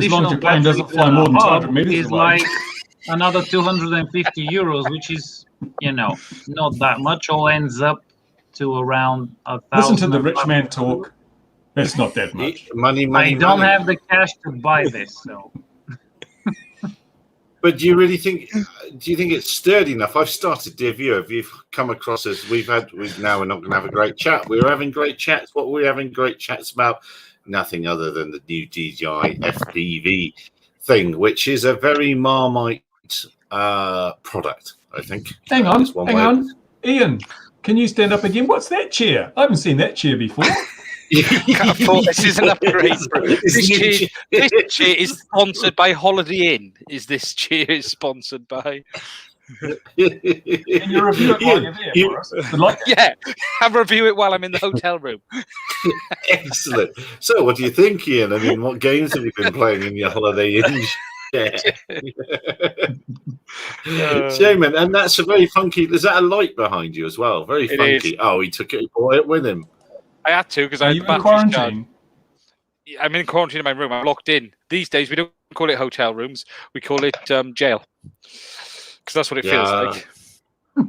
As long as your plane doesn't fly more than 200 meters is away. like another 250 euros, which is, not that much. All ends up to around 1,000. Listen to the rich man talk. That's not that much. Money. I don't have the cash to buy this, so. But do you really think? Do you think it's sturdy enough? I've started, dear viewer. If you've come across us, now we're not going to have a great chat. We were having great chats. What were we having great chats about? Nothing other than the new DJI FPV thing, which is a very Marmite product, I think. Hang on. Ian, can you stand up again? What's that chair? I haven't seen that chair before. This is an upgrade. This chair is sponsored by Holiday Inn. This chair is sponsored by? Can you review it while you're there for us? Yeah, I'll review it while I'm in the hotel room. Excellent. So, what do you think, Ian? I mean, what games have you been playing in your Holiday Inn? Shaman, and that's a very funky. Is that a light behind you as well? Very funky. Oh, he took it, brought it with him. I had to because I had the batteries charged. I'm in quarantine in my room. I'm locked in. These days, we don't call it hotel rooms. We call it jail. Because that's what it feels like.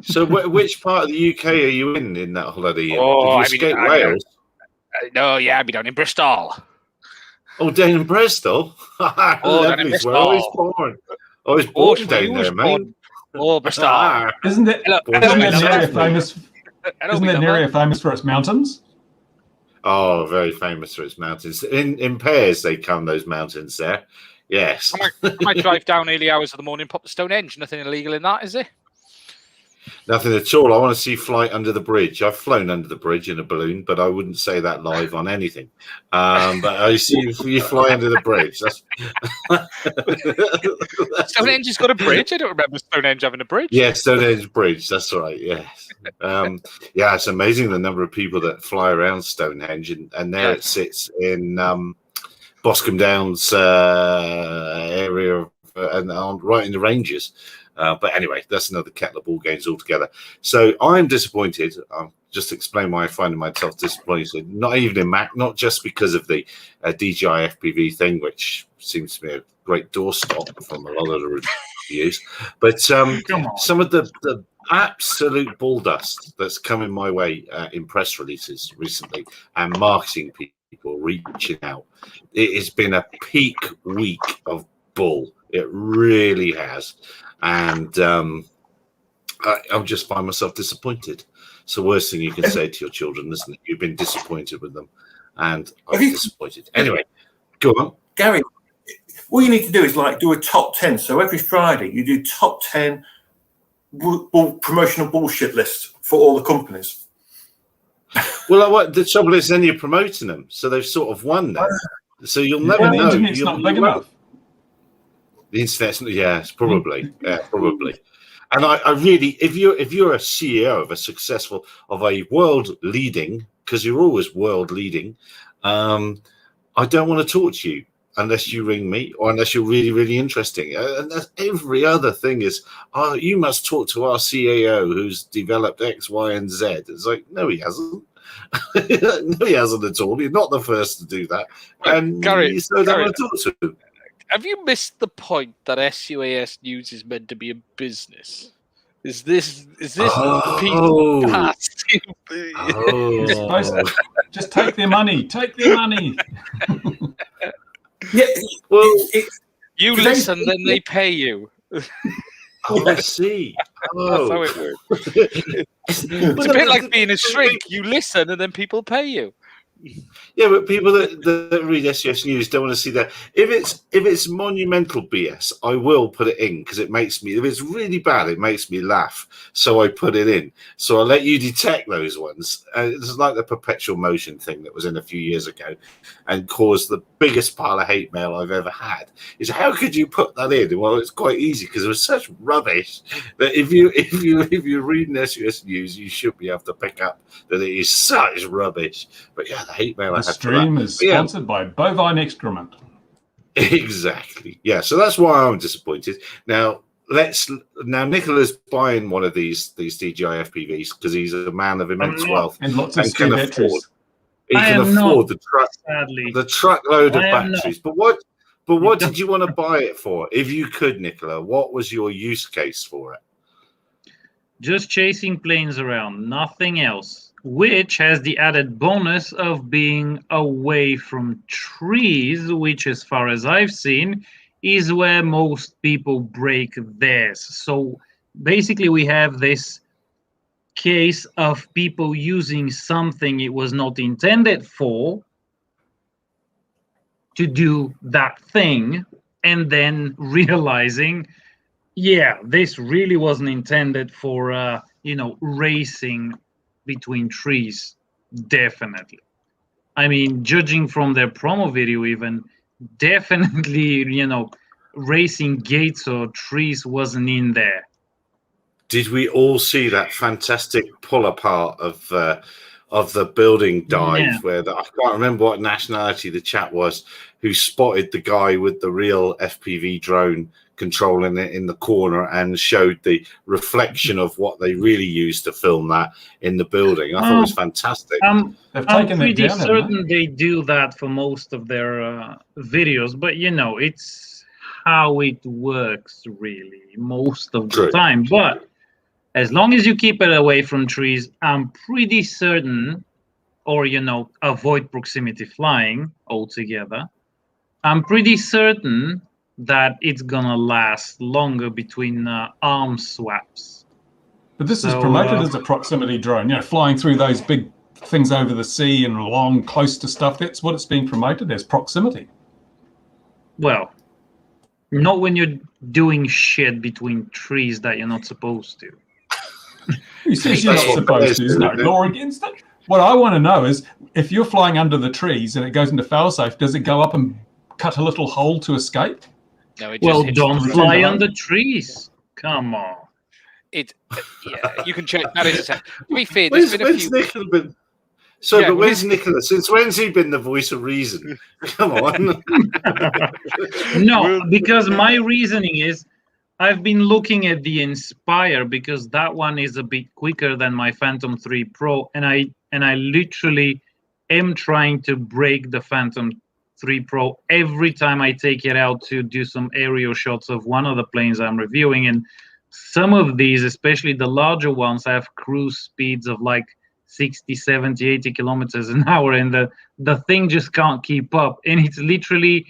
So, which part of the UK are you in that holiday? Did you escape Wales? I'd be down in Bristol. Oh, down in Bristol? Lovely. Where I was born. I was born down there, mate. Oh, Bristol. Isn't that an area famous for its mountains? Oh, very famous for its mountains. In pairs, they come, those mountains there. Yes. I might drive down early hours of the morning, pop the Stonehenge. Nothing illegal in that, is there? Nothing at all. I want to see flight under the bridge. I've flown under the bridge in a balloon, but I wouldn't say that live on anything. But I see you fly under the bridge. Stonehenge has got a bridge. I don't remember Stonehenge having a bridge. Yeah, Stonehenge Bridge. That's right. Yes. It's amazing the number of people that fly around Stonehenge, and there it sits in Boscombe Downs area, and right in the Ranges. But anyway, that's another kettle of ball games altogether. So I'm disappointed. I'll just explain why I find myself disappointed. Not even in Mac, not just because of the DJI FPV thing, which seems to be a great doorstop from a lot of the reviews, but some of the absolute bull dust that's coming my way in press releases recently and marketing people reaching out. It has been a peak week of bull. It really has. And I'll just find myself disappointed. It's the worst thing you can say to your children, isn't it? You've been disappointed with them. And I'm disappointed. Anyway, go on. Gary, all you need to do is do a top 10. So every Friday you do top 10 promotional bullshit lists for all the companies. Well, the trouble is then you're promoting them. So they've sort of won that. So you'll never know. The internet's not big enough. The internet's, it's probably, probably. And I really, if you're a CEO of a world leading, because you're always world leading, I don't want to talk to you unless you ring me or unless you're really, really interesting. And every other thing is, you must talk to our CEO who's developed X, Y, and Z. It's like, no, he hasn't. No, he hasn't at all. You're not the first to do that. And Gary, so don't want to talk to him. Have you missed the point that SUAS News is meant to be a business? Is this people casting? Just take their money. Take their money. Yeah. Well, you listen, then they pay you. I see. That's how it works. It's a bit like being a shrink. You listen, and then people pay you. Yeah, but people that read SUS News don't want to see that. If it's monumental BS, I will put it in because it makes me. If it's really bad, it makes me laugh. So I put it in. So I'll let you detect those ones. It's like the perpetual motion thing that was in a few years ago, and caused the biggest pile of hate mail I've ever had. Is how could you put that in? Well, it's quite easy because it was such rubbish that if you're reading SUS News, you should be able to pick up that it is such rubbish. But yeah, the hate mail. The stream is sponsored by bovine excrement. Exactly. Yeah. So that's why I'm disappointed. Now Nicola's buying one of these DJI FPVs because he's a man of immense wealth and lots of spare batteries. He can afford the truckload of batteries. But But what did you want to buy it for? If you could, Nicola, what was your use case for it? Just chasing planes around, nothing else, which has the added bonus of being away from trees, which, as far as I've seen, is where most people break theirs. So basically, we have this case of people using something it was not intended for to do that thing, and then realizing, yeah, this really wasn't intended for racing between trees. Definitely. I mean, judging from their promo video, even definitely, racing gates or trees wasn't in there. Did we all see that fantastic pull apart of the building dive where I can't remember what nationality the chap was who spotted the guy with the real FPV drone controlling it in the corner and showed the reflection of what they really used to film that in the building. I thought it was fantastic. I'm pretty certain they do that for most of their videos, but it's how it works really most of the time. But as long as you keep it away from trees, I'm pretty certain, or avoid proximity flying altogether, I'm pretty certain that it's gonna last longer between arm swaps. But this is promoted as a proximity drone, flying through those big things over the sea and along close to stuff. That's what it's being promoted as, proximity. Well, not when you're doing shit between trees that you're not supposed to. You see, you're not supposed to. There's no law against it. What I want to know is, if you're flying under the trees and it goes into failsafe, does it go up and cut a little hole to escape? No, it just don't fly under trees. Come on. You can check. That is, to be fair, there's been a few. But where's Nicola? Since when's he been the voice of reason? Come on. No, because my reasoning is, I've been looking at the Inspire because that one is a bit quicker than my Phantom 3 Pro, and I literally am trying to break the Phantom 3 Pro every time I take it out to do some aerial shots of one of the planes I'm reviewing. And some of these, especially the larger ones, have cruise speeds of like 60, 70, 80 kilometers an hour, and the thing just can't keep up, and it's literally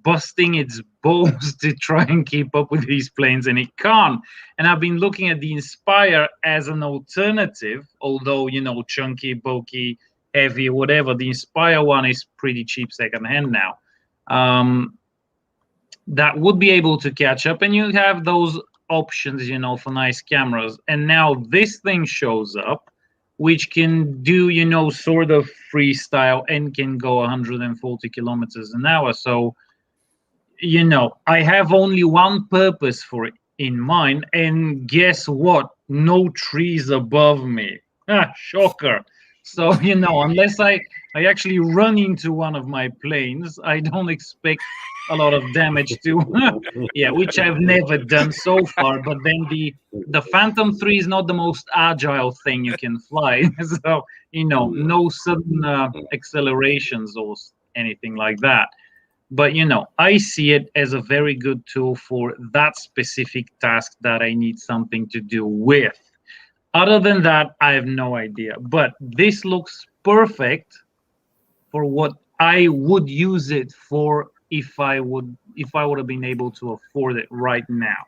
busting its balls to try and keep up with these planes, and it can't. And I've been looking at the Inspire as an alternative, although chunky, bulky, heavy, whatever. The Inspire one is pretty cheap secondhand now. That would be able to catch up, and you have those options, for nice cameras. And now this thing shows up, which can do, sort of freestyle and can go 140 kilometers an hour. So, I have only one purpose for it in mind, and guess what? No trees above me. Shocker. So, unless I actually run into one of my planes, I don't expect a lot of damage to, which I've never done so far. But then the Phantom 3 is not the most agile thing you can fly. So, no sudden accelerations or anything like that. But, I see it as a very good tool for that specific task that I need something to do with. Other than that, I have no idea. But this looks perfect for what I would use it for if I would have been able to afford it right now.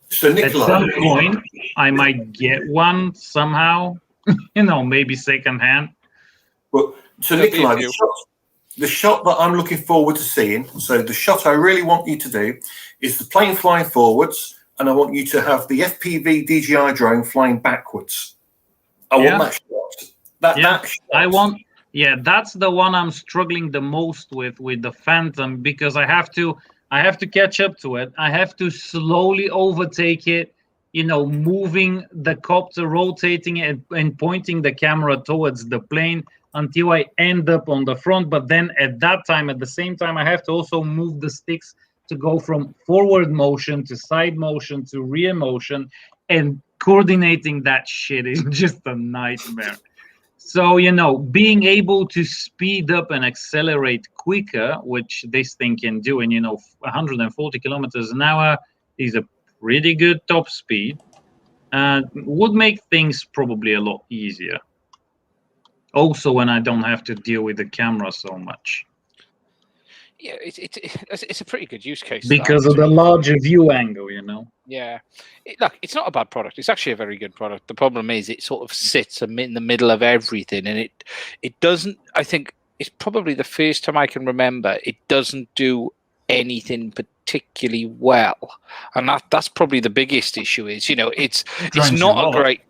So, Nicola, at some point, I might get one somehow, maybe secondhand. Well, so Nicola, the shot that I'm looking forward to seeing, so the shot I really want you to do is the plane flying forwards, and I want you to have the FPV DJI drone flying backwards. I want that shot. That shot. That's the one I'm struggling the most with the Phantom, because I have to catch up to it. I have to slowly overtake it, moving the copter, rotating it and pointing the camera towards the plane until I end up on the front. But then at the same time, I have to also move the sticks to go from forward motion to side motion to rear motion, and coordinating that shit is just a nightmare. So, you know, being able to speed up and accelerate quicker, which this thing can do, and, you know, 140 kilometers an hour is a pretty good top speed, would make things probably a lot easier. Also, when I don't have to deal with the camera so much. Yeah, it's a pretty good use case. Because of the larger view angle, you know. Yeah. Look, it's not a bad product. It's actually a very good product. The problem is it sort of sits in the middle of everything, and it doesn't, I think it's probably the first time I can remember it doesn't do anything particularly well. And that's probably the biggest issue is, you know, it's not a great...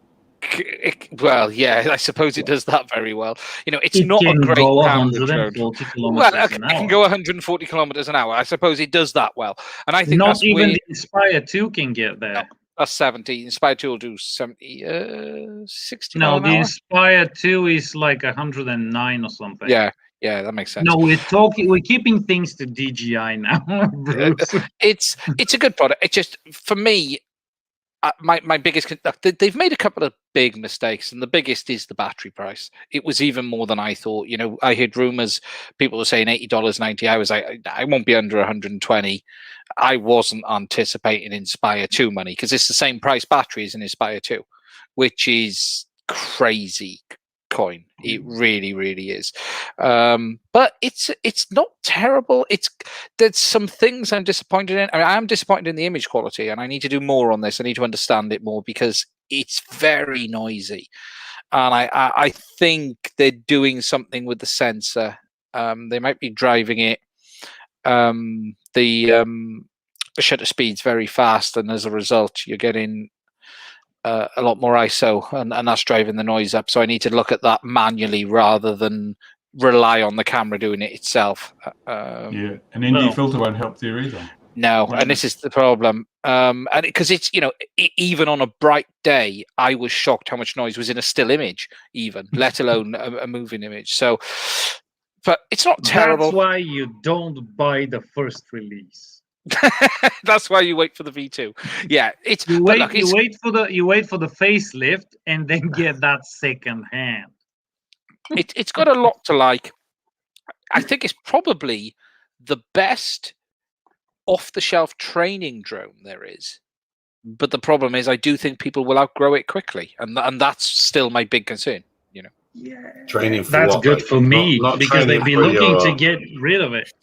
Well, yeah, I suppose it does that very well. You know, it's not a great camera drone. Well, it can go 140 kilometers an hour. I suppose it does that well, and I think not even the Inspire 2 can get there. No, that's 70. Inspire 2 will do 70, 60. No, the Inspire 2 is like 109 or something. Yeah, that makes sense. No, we're keeping things to DJI now, Bruce. It's a good product. It just, for me, my biggest, they've made a couple of big mistakes, and the biggest is the battery price. It was even more than I thought. You know, I heard rumors, people were saying $80, 90 hours. I won't be under 120. I wasn't anticipating Inspire 2 money, because it's the same price battery as an Inspire 2, which is crazy coin. It really, really is. But it's not terrible. There's some things I'm disappointed in. I mean, I'm disappointed in the image quality, and I need to do more on this. I need to understand it more, because it's very noisy, and I think they're doing something with the sensor. They might be driving it. The shutter speed's very fast, and as a result, you're getting a lot more ISO, and that's driving the noise up. So I need to look at that manually rather than rely on the camera doing it itself. Yeah, an ND filter won't help there either. No, and this is the problem. And because it's, you know, even on a bright day, I was shocked how much noise was in a still image, even, let alone a moving image. So, but it's not terrible. That's why you don't buy the first release. That's why you wait for the V2. Yeah, you wait for the facelift and then get that second hand. It's got a lot to like. I think it's probably the best off-the-shelf training drone there is. But the problem is, I do think people will outgrow it quickly, and that's still my big concern. You know, training for that's what? good like, for me, not because they'd be looking to get rid of it.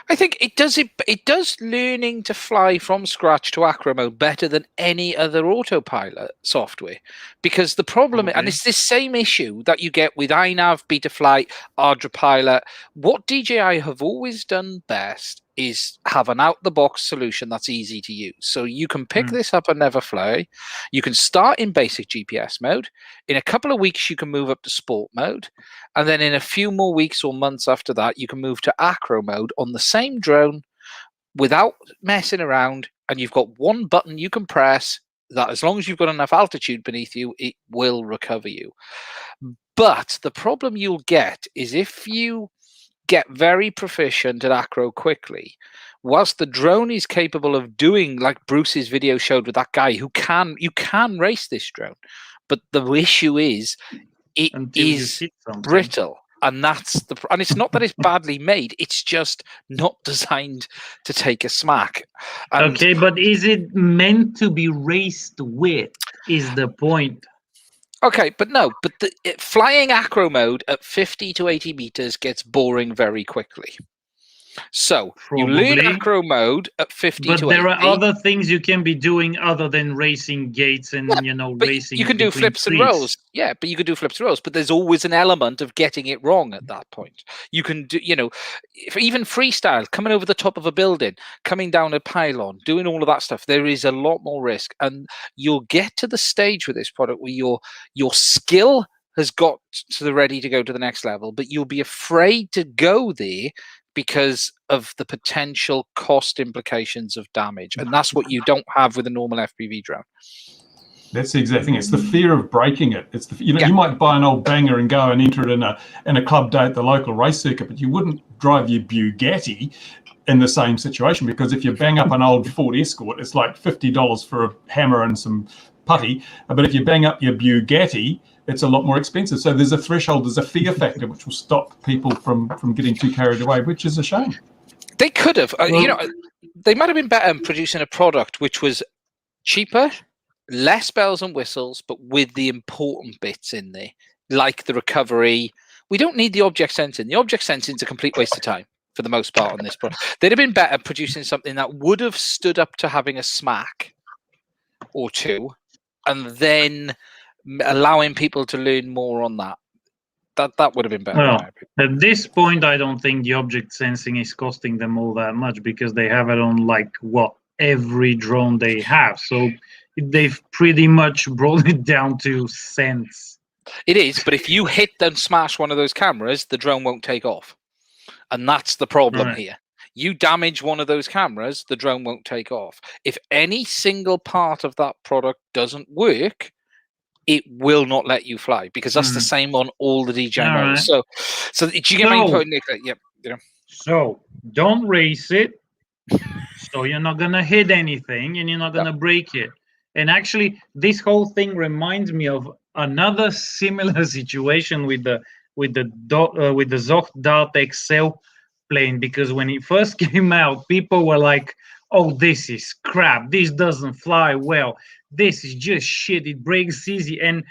I think it does learning to fly from scratch to acro mode better than any other autopilot software, because the problem, and it's this same issue that you get with iNav, Betaflight, ArdraPilot. What DJI have always done best is have an out-the-box solution that's easy to use. So you can pick this up and never fly. You can start in basic GPS mode. In a couple of weeks, you can move up to sport mode. And then in a few more weeks or months after that, you can move to acro mode on the same drone without messing around. And you've got one button you can press that, as long as you've got enough altitude beneath you, it will recover you. But the problem you'll get is if you get very proficient at acro quickly, whilst the drone is capable of doing, like Bruce's video showed with that guy you can race this drone, but the issue is it is brittle, and and it's not that it's badly made, it's just not designed to take a smack. And okay, but is it meant to be raced with, is the point? Okay, but no, flying acro mode at 50 to 80 meters gets boring very quickly. So you learn acro mode at 50 to 80. But there are other things you can be doing other than racing gates and, racing. You can do flips and rolls. Yeah, but you can do flips and rolls. But there's always an element of getting it wrong at that point. You can do, even freestyle, coming over the top of a building, coming down a pylon, doing all of that stuff. There is a lot more risk. And you'll get to the stage with this product where your skill has got to the ready to go to the next level, but you'll be afraid to go there because of the potential cost implications of damage. And that's what you don't have with a normal FPV drone. That's the exact thing. It's the fear of breaking it. It's the, you might buy an old banger and go and enter it in a club day at the local race circuit, but you wouldn't drive your Bugatti in the same situation, because if you bang up an old Ford Escort, it's like $50 for a hammer and some putty. But if you bang up your Bugatti it's a lot more expensive. So there's a threshold, there's a fear factor which will stop people from getting too carried away, which is a shame. They could have, they might have been better in producing a product which was cheaper, less bells and whistles, but with the important bits in there, like the recovery. We don't need the object sensing. The object sensing is a complete waste of time for the most part on this product. They'd have been better producing something that would have stood up to having a smack or two, and then allowing people to learn more on that. That would have been better. Well, at this point, I don't think the object sensing is costing them all that much, because they have it on every drone they have. So they've pretty much brought it down to cents. It is, but if you hit and smash one of those cameras, the drone won't take off. And that's the problem here. You damage one of those cameras, the drone won't take off. If any single part of that product doesn't work, it will not let you fly, because that's the same on all the DJI models. So do you get my point, Nick? Yep. So don't race it. So you're not gonna hit anything, and you're not gonna break it. And actually, this whole thing reminds me of another similar situation with the Zocht Dart XL plane, because when it first came out, people were like, "Oh, this is crap. This doesn't fly well. This is just shit. It breaks easy." And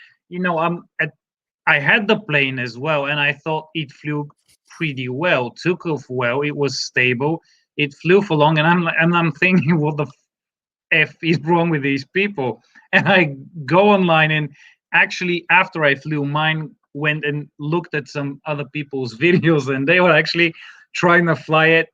I had the plane as well, and I thought it flew pretty well, took off well. It was stable. It flew for long, and I'm thinking, what the F is wrong with these people? And I go online, and actually, after I flew, mine went and looked at some other people's videos, and they were actually trying to fly it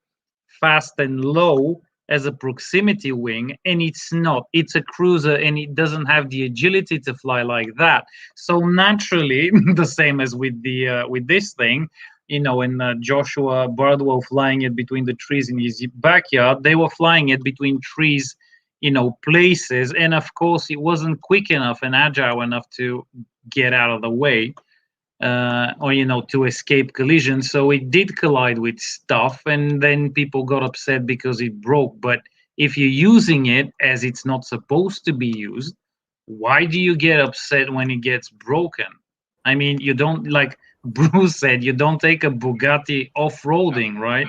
fast and low as a proximity wing, and it's not. It's a cruiser, and it doesn't have the agility to fly like that. So naturally, the same as with this thing, and Joshua Bardwell flying it between the trees in his backyard, they were flying it between trees, places, and of course it wasn't quick enough and agile enough to get out of the way, or to escape collision. So it did collide with stuff, and then people got upset because it broke. But if you're using it as it's not supposed to be used, why do you get upset when it gets broken? I mean, you don't, like Bruce said, you don't take a Bugatti off-roading, right?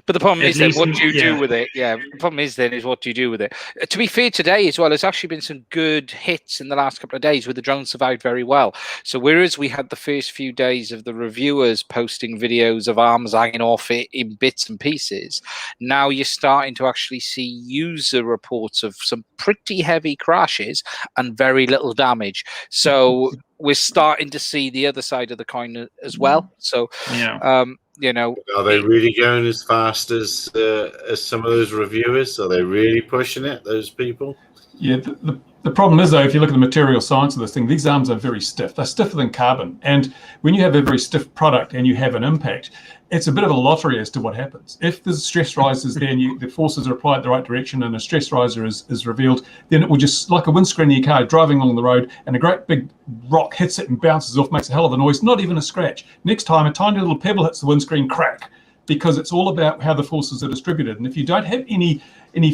But the problem is then, what do you do with it? Yeah, the problem is then, what do you do with it? To be fair, today as well, there's actually been some good hits in the last couple of days where the drone survived very well. So whereas we had the first few days of the reviewers posting videos of arms hanging off it in bits and pieces, now you're starting to actually see user reports of some pretty heavy crashes and very little damage. So we're starting to see the other side of the coin as well. So, are they really going as fast as some of those reviewers? Are they really pushing it, those people? Yeah, the problem is, though, if you look at the material science of this thing, these arms are very stiff. They're stiffer than carbon. And when you have a very stiff product and you have an impact, it's a bit of a lottery as to what happens. If the stress rises there and the forces are applied the right direction and a stress riser is revealed, then it will just, like a windscreen of your car driving along the road, and a great big rock hits it and bounces off, makes a hell of a noise, not even a scratch. Next time, a tiny little pebble hits the windscreen, crack, because it's all about how the forces are distributed. And if you don't have any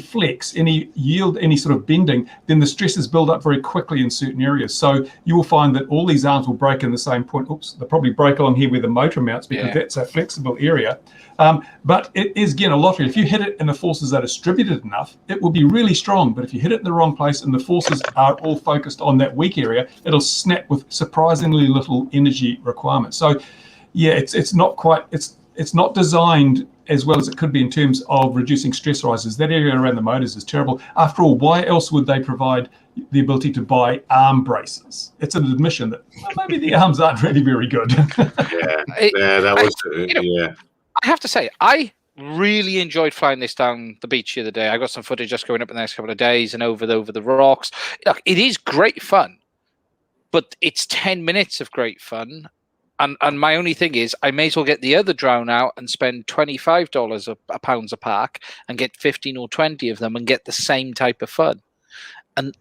flex, any yield, any sort of bending, then the stresses build up very quickly in certain areas. So you will find that all these arms will break in the same point. Oops, they'll probably break along here where the motor mounts, because that's a flexible area. But it is, again, a lottery. If you hit it and the forces are distributed enough, it will be really strong. But if you hit it in the wrong place and the forces are all focused on that weak area, it'll snap with surprisingly little energy requirement. So yeah, it's not quite, it's not designed as well as it could be in terms of reducing stress rises. That area around the motors is terrible. After all, why else would they provide the ability to buy arm braces? It's an admission that maybe the arms aren't really very good. I have to say, I really enjoyed flying this down the beach the other day. I got some footage just going up in the next couple of days and over the rocks. Look, it is great fun, but it's 10 minutes of great fun. And my only thing is, I may as well get the other drone out and spend $25 a pound a pack and get 15 or 20 of them and get the same type of fun. And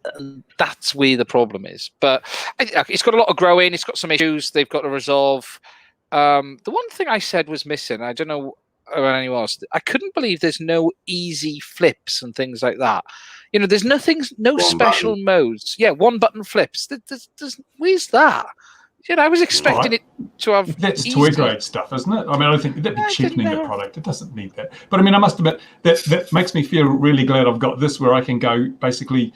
that's where the problem is. But it's got a lot of growing. It's got some issues they've got to resolve. The one thing I said was missing, I don't know about anyone else, I couldn't believe there's no easy flips and things like that. There's no special modes. Yeah, one button flips. Where's that? You know, I was expecting it to have. That's toy grade stuff, isn't it? I mean, I don't think that'd be cheapening the product. It doesn't need that. But I mean, I must admit that makes me feel really glad I've got this, where I can go basically,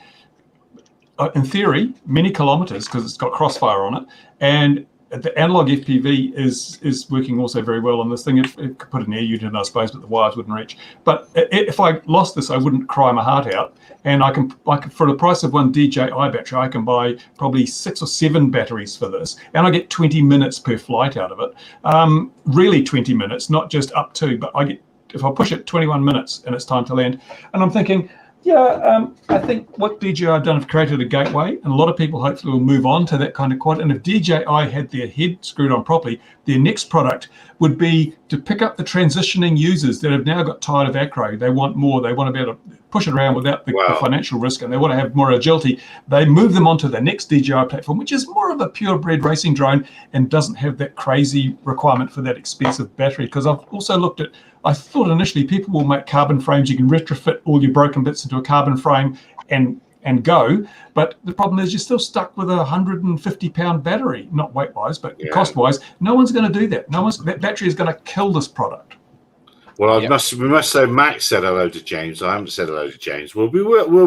in theory, many kilometers because it's got crossfire on it, and the analog FPV is working also very well on this thing. It could put an air unit in, I suppose, but the wires wouldn't reach. But if I lost this, I wouldn't cry my heart out. And I can, for the price of one DJI battery, I can buy probably 6 or 7 batteries for this, and I get 20 minutes per flight out of it. Really 20 minutes, not just up to, but I get, if I push it 21 minutes and it's time to land. And I'm thinking, I think what DJI have done have created a gateway, and a lot of people hopefully will move on to that kind of quad. And if DJI had their head screwed on properly, their next product would be to pick up the transitioning users that have now got tired of acro. They want more. They want to be able to push it around without the financial risk, and they want to have more agility. They move them onto the next DJI platform, which is more of a purebred racing drone and doesn't have that crazy requirement for that expensive battery. Because I've also looked at, I thought initially people will make carbon frames. You can retrofit all your broken bits into a carbon frame and go. But the problem is you're still stuck with a 150-pound battery, not weight-wise, but cost-wise. No one's going to do that. That battery is going to kill this product. Well, we must say Max said hello to James. I haven't said hello to James. We'll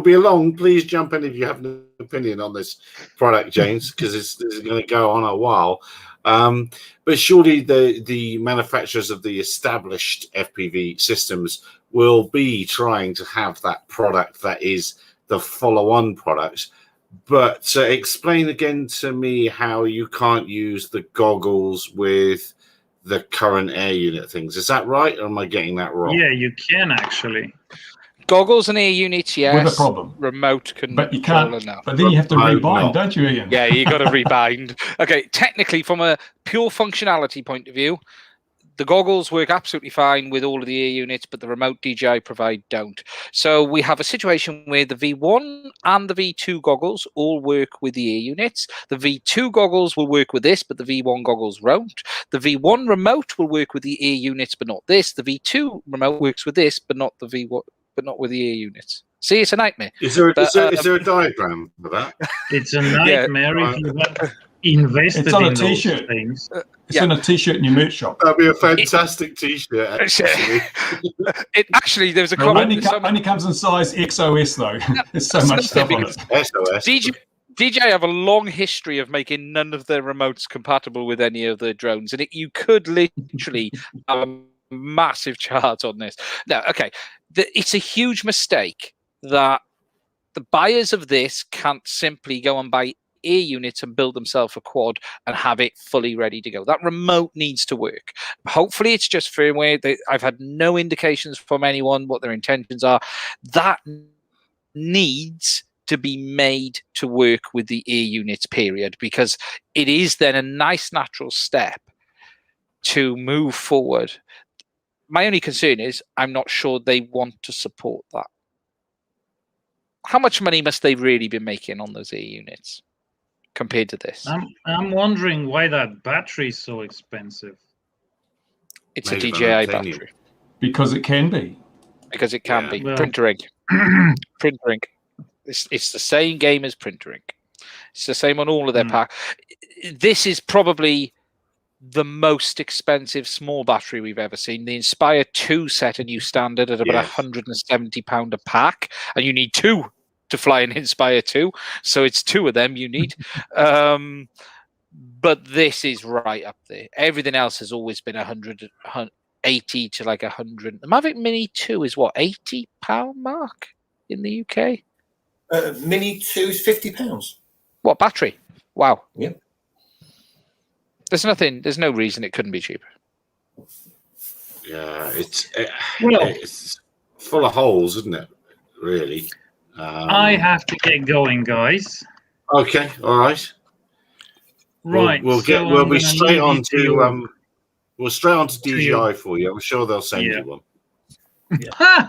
be along. Please jump in if you have an opinion on this product, James, because this is going to go on a while. But surely the manufacturers of the established FPV systems will be trying to have that product that is the follow-on product. But explain again to me how you can't use the goggles with the current air unit things. Is that right, or am I getting that wrong? Yeah, you can actually. Goggles and air units, yes. With a problem. Remote can. But you can't. But then you have to rebind, don't you, Ian? Yeah, you got to rebind. Okay, technically, from a pure functionality point of view, the goggles work absolutely fine with all of the air units, but the remote DJI provide don't. So we have a situation where the V1 and the V2 goggles all work with the air units. The V2 goggles will work with this, but the V1 goggles won't. The V1 remote will work with the air units, but not this. The V2 remote works with this, but not the V1, but not with the air units. See, it's a nightmare. Is there a diagram for that? It's a nightmare if you have invested it's on in a t-shirt. Those things. It's in a t-shirt in your merch shop. That'd be a fantastic t-shirt, actually. Actually, there's a comment. Only comes in size XOS, though. There's so much stuff on it. SOS. DJI have a long history of making none of their remotes compatible with any of their drones, and you could literally have a massive chart on this. Now, okay, it's a huge mistake that the buyers of this can't simply go and buy air units and build themselves a quad and have it fully ready to go. That remote needs to work. Hopefully it's just firmware. I've had no indications from anyone what their intentions are. That needs to be made to work with the air units, period, because it is then a nice natural step to move forward. My only concern is I'm not sure they want to support that. How much money must they really be making on those air units compared to this? I'm wondering why that battery is so expensive. It's maybe a DJI battery. Because it can be. Because it can be. Well, printer ink. Printer ink. It's the same game as printer ink. It's the same on all of their pack. This is probably the most expensive small battery we've ever seen. The Inspire 2 set a new standard at about £170 a pack, and you need 2 to fly an Inspire 2, so it's 2 of them you need. But this is right up there. Everything else has always been 180 to like 100. The Mavic Mini 2 is what, £80 mark in the UK? Mini 2 is £50. What, battery? Wow. Yeah. There's no reason it couldn't be cheaper. Yeah, it's full of holes, isn't it? Really. I have to get going, guys. Okay, all right. Right. We'll be straight on to we'll straight on to DJI for you. I'm sure they'll send you one.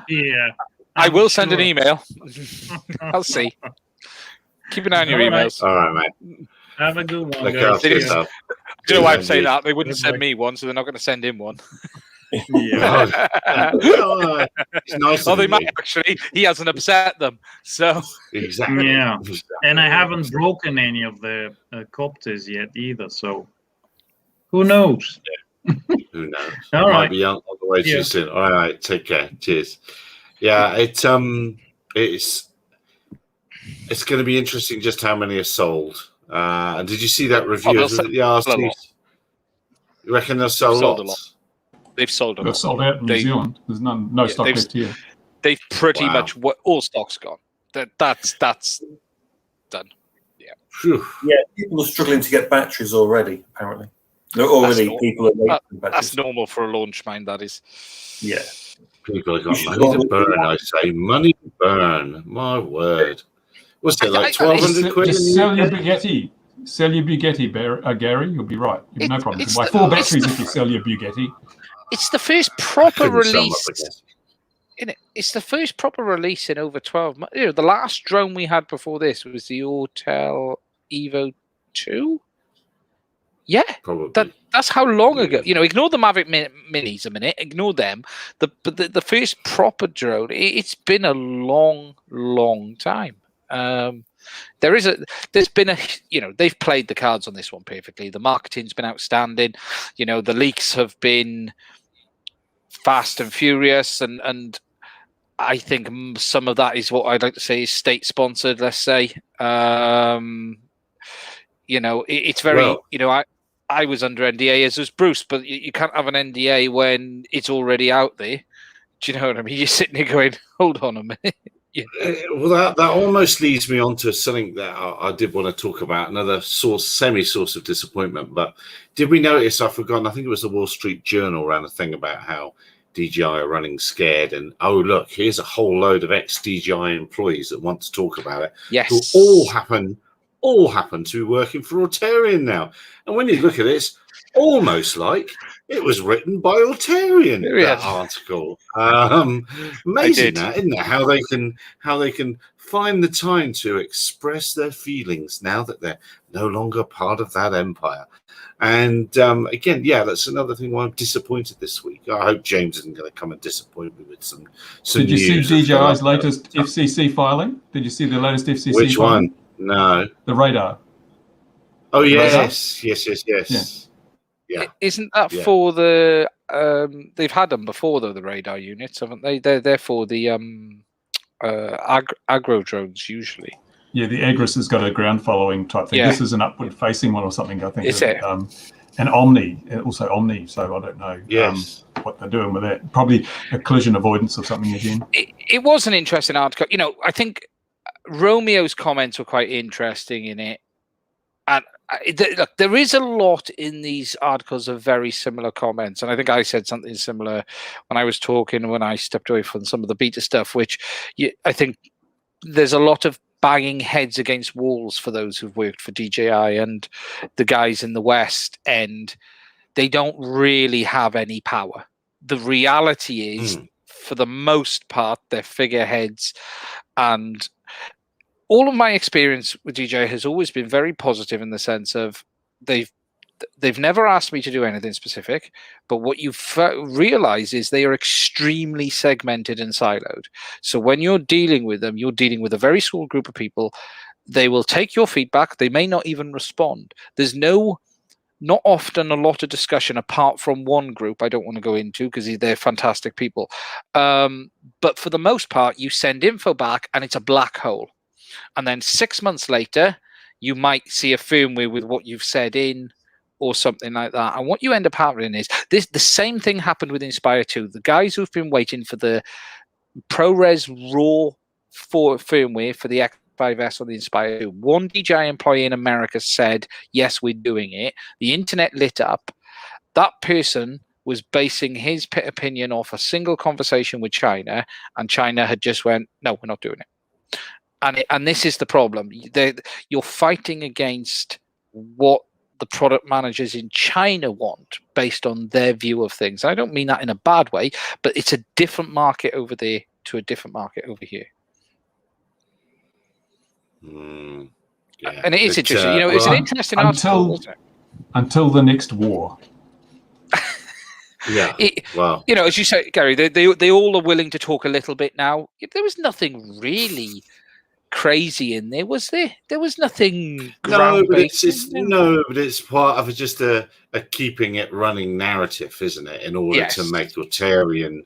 Yeah. I will send an email. I'll see. Keep an eye on your emails. All right, mate. Have a good one, Look guys. after yourself. Do you know why I'm saying that? They wouldn't send me one, so they're not going to send him one. Yeah. It's nice. Well, they might actually. He hasn't upset them, so Exactly. Yeah. Exactly. And I haven't broken any of the copters yet either, so who knows? Who knows? All Might right. be on the way Yeah. too soon. All right, take care. Cheers. Yeah, it's going to be interesting just how many are sold. And did you see that review? they'll Was it sell the a RC? lot. You reckon they'll sell sold a lots? they've sold a They've lot. sold out in New Zealand. There's no stock they've- left here. They've pretty Wow. much all stock's gone. That's done. Phew. Yeah, people are struggling to get batteries already. Apparently, they're already That's people are waiting for That's batteries. normal for a launch, mind. That is. Yeah, People have got should money to go- burn, I say. Money to burn. My word. What's it, like I- 1,200 quid? Just in the sell your UK? Bugatti. Sell your Bugatti, Gary. You'll be right. You'll no problem. You it's can buy the- 4 it's batteries the- if you sell your Bugatti. It's the first proper Couldn't sum up, release. I guess. It's the first proper release in over 12 months. You know, the last drone we had before this was the Autel Evo 2. Yeah, Probably. that's how long ago. You know, ignore the Mavic Minis a minute. Ignore them. The first proper drone. It's been a long time. There's been a, you know, they've played the cards on this one perfectly. The marketing's been outstanding. You know, the leaks have been fast and furious, and I think some of that is what I'd like to say is state sponsored. Let's say, you know, it's very, Well- you know, I was under NDA as was Bruce, but you can't have an NDA when it's already out there. Do you know what I mean? You're sitting there going, hold on a minute. Well, that almost leads me on to something that I did want to talk about, another semi-source of disappointment. But did we notice, I've forgotten, I think it was the Wall Street Journal ran a thing about how DJI are running scared, and oh, look, here's a whole load of ex-DJI employees that want to talk about it. Yes. Who all happen to be working for Altarian now. And when you look at it, it's almost like it was written by Altarian, Yeah. that article. Amazing that, isn't it? How they can find the time to express their feelings now that they're no longer part of that empire. And again, yeah, that's another thing why I'm disappointed this week. I hope James isn't going to come and disappoint me with some Did you see news. DJI's latest FCC filing? Did you see the latest FCC Which filing? one? No. The radar. Oh, Radar? yes. Yeah. Isn't that Yeah. for the? They've had them before though, the radar units, haven't they? They're for the agro drones usually. Yeah, the Agris has got a ground following type thing. Yeah. This is an upward facing one or something, I think. Is it? And Omni, also Omni. So I don't know Yes. what they're doing with that. Probably a collision avoidance or something again. It was an interesting article. You know, I think Romeo's comments were quite interesting in it. And look, there is a lot in these articles of very similar comments. And I think I said something similar when I was talking, when I stepped away from some of the beta stuff, which I think there's a lot of banging heads against walls for those who've worked for DJI and the guys in the West, and they don't really have any power. The reality is, for the most part, they're figureheads, and all of my experience with DJI has always been very positive in the sense of they've never asked me to do anything specific, but what you realize is they are extremely segmented and siloed. So when you're dealing with them, you're dealing with a very small group of people. They will take your feedback. They may not even respond. There's not often a lot of discussion apart from one group I don't want to go into because they're fantastic people. But for the most part, you send info back and it's a black hole. And then 6 months later, you might see a firmware with what you've said in or something like that. And what you end up having is the same thing happened with Inspire 2. The guys who've been waiting for the ProRes raw firmware for the X5S on the Inspire 2. One DJI employee in America said, yes, we're doing it. The internet lit up. That person was basing his opinion off a single conversation with China, and China had just went, no, we're not doing it. And this is the problem. You're fighting against what the product managers in China want based on their view of things. I don't mean that in a bad way, but it's a different market over there to a different market over here. Yeah. And it is interesting. It's an interesting article. Until the next war. Yeah. Wow. You know, as you say, Gary, they all are willing to talk a little bit now. There was nothing really crazy in there, was there? There was nothing groundbreaking. But it's part of just a keeping it running narrative, isn't it? In order to make Rotarian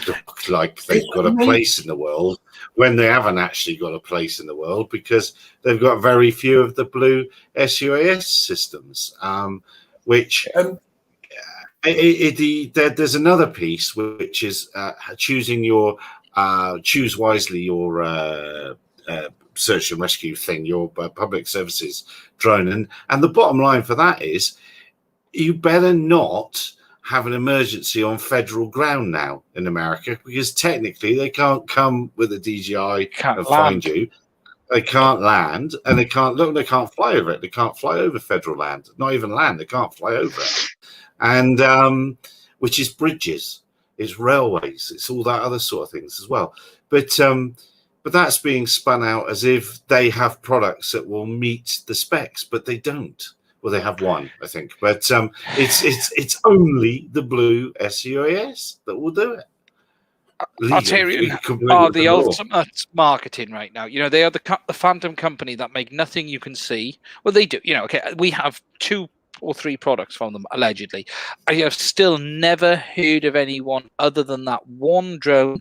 look like they've got a place in the world when they haven't actually got a place in the world, because they've got very few of the blue SUAS systems, which there's another piece which is choosing your choose wisely your search and rescue thing, your public services drone, and the bottom line for that is you better not have an emergency on federal ground now in America, because technically they can't come with a DJI and find you. They can't land, and they can't fly over it. They can't fly over federal land, not even land. They can't fly over it. And which is bridges, it's railways, it's all that other sort of things as well. But that's being spun out as if they have products that will meet the specs, but they don't. Well, they have one, I think, but it's only the blue SUAS that will do it. Rotarian are the ultimate marketing right now. You know, they are the phantom company that make nothing you can see. Well, they do. You know, okay, we have 2 or 3 products from them, allegedly. I have still never heard of anyone other than that one drone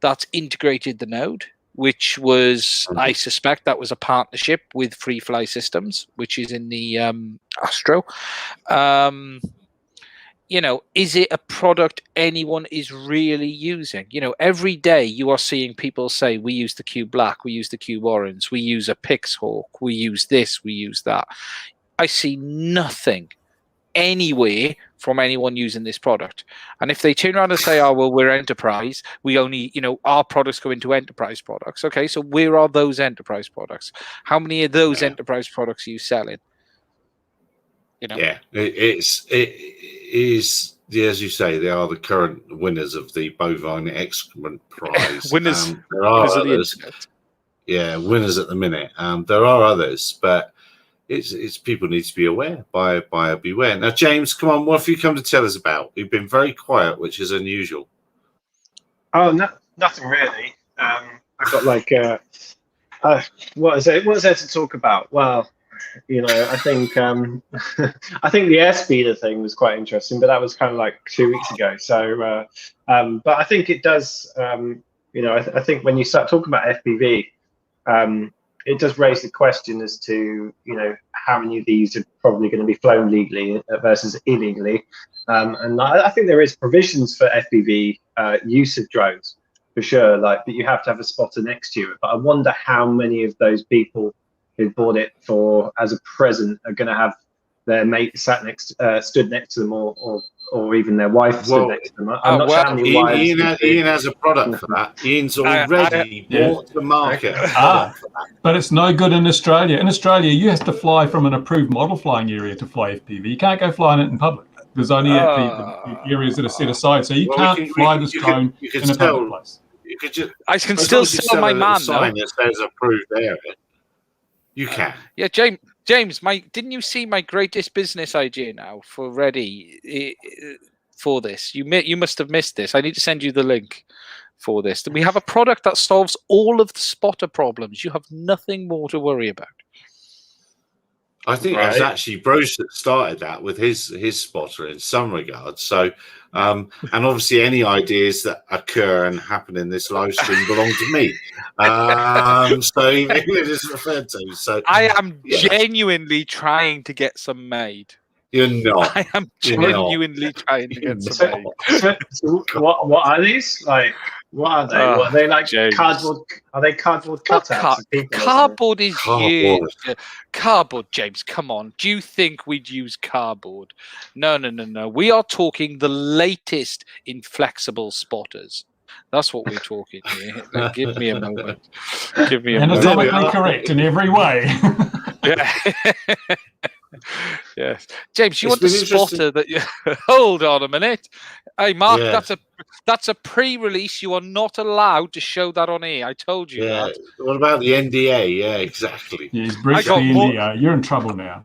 that's integrated the node, which was, I suspect, that was a partnership with Free Fly Systems, which is in the Astro. You know, is it a product anyone is really using? You know, every day you are seeing people say, we use the Cube Black, we use the Cube Orange, we use a Pixhawk, we use this, we use that. I see nothing anywhere from anyone using this product. And if they turn around and say, oh, well, we're enterprise, we only, you know, our products go into enterprise products. Okay, so where are those enterprise products? How many of those enterprise products are you selling? You know? Yeah, it is, as you say, they are the current winners of the bovine excrement prize. Winners. There are others. Winners at the minute. There are others, but it's people need to be aware. Buyer beware. Now, James, come on, what have you come to tell us about? You've been very quiet, which is unusual. Oh, nothing really. I've got like what is there to talk about? Well, you know, I think I think the airspeeder thing was quite interesting, but that was kind of like 2 weeks ago. So, but I think it does. You know, I think when you start talking about FPV, it does raise the question as to, you know, how many of these are probably going to be flown legally versus illegally. And I think there is provisions for FPV use of drones for sure, like, but you have to have a spotter next to you. But I wonder how many of those people who bought it for as a present are going to have their mate stood next to them, or even their wife stood next to them. I'm not sure how many wives. Ian has a product for that. Ian's already bought the market. But it's no good in Australia. In Australia, you have to fly from an approved model flying area to fly FPV. You can't go flying it in public. There's only the areas that are set aside, so you can't fly this drone in a public place. I can still sell my man sign that says approved area. You can. Yeah, James, didn't you see my greatest business idea now for ready for this? You must have missed this. I need to send you the link for this. We have a product that solves all of the spotter problems. You have nothing more to worry about. I think it was actually Bruce that started that with his spotter in some regards. So, and obviously any ideas that occur and happen in this live stream belong to me. So even it is referred to. So I am genuinely trying to get some made. You're not. I am genuinely trying to get some made. What are these? Like, what are they? What are they, like, James. Cardboard? Are they cardboard cutouts? Cardboard is huge. Cardboard, James, come on. Do you think we'd use cardboard? No. We are talking the latest in flexible spotters. That's what we're talking here. Like, give me a moment. Anatomically correct in every way. Yeah. Yes, James, you want the spotter that you hold on a minute. Hey, Mark, that's a pre-release. You are not allowed to show that on air. I told you that. What about the NDA? Yeah, exactly. Yeah, he's breached the NDA. You're in trouble now.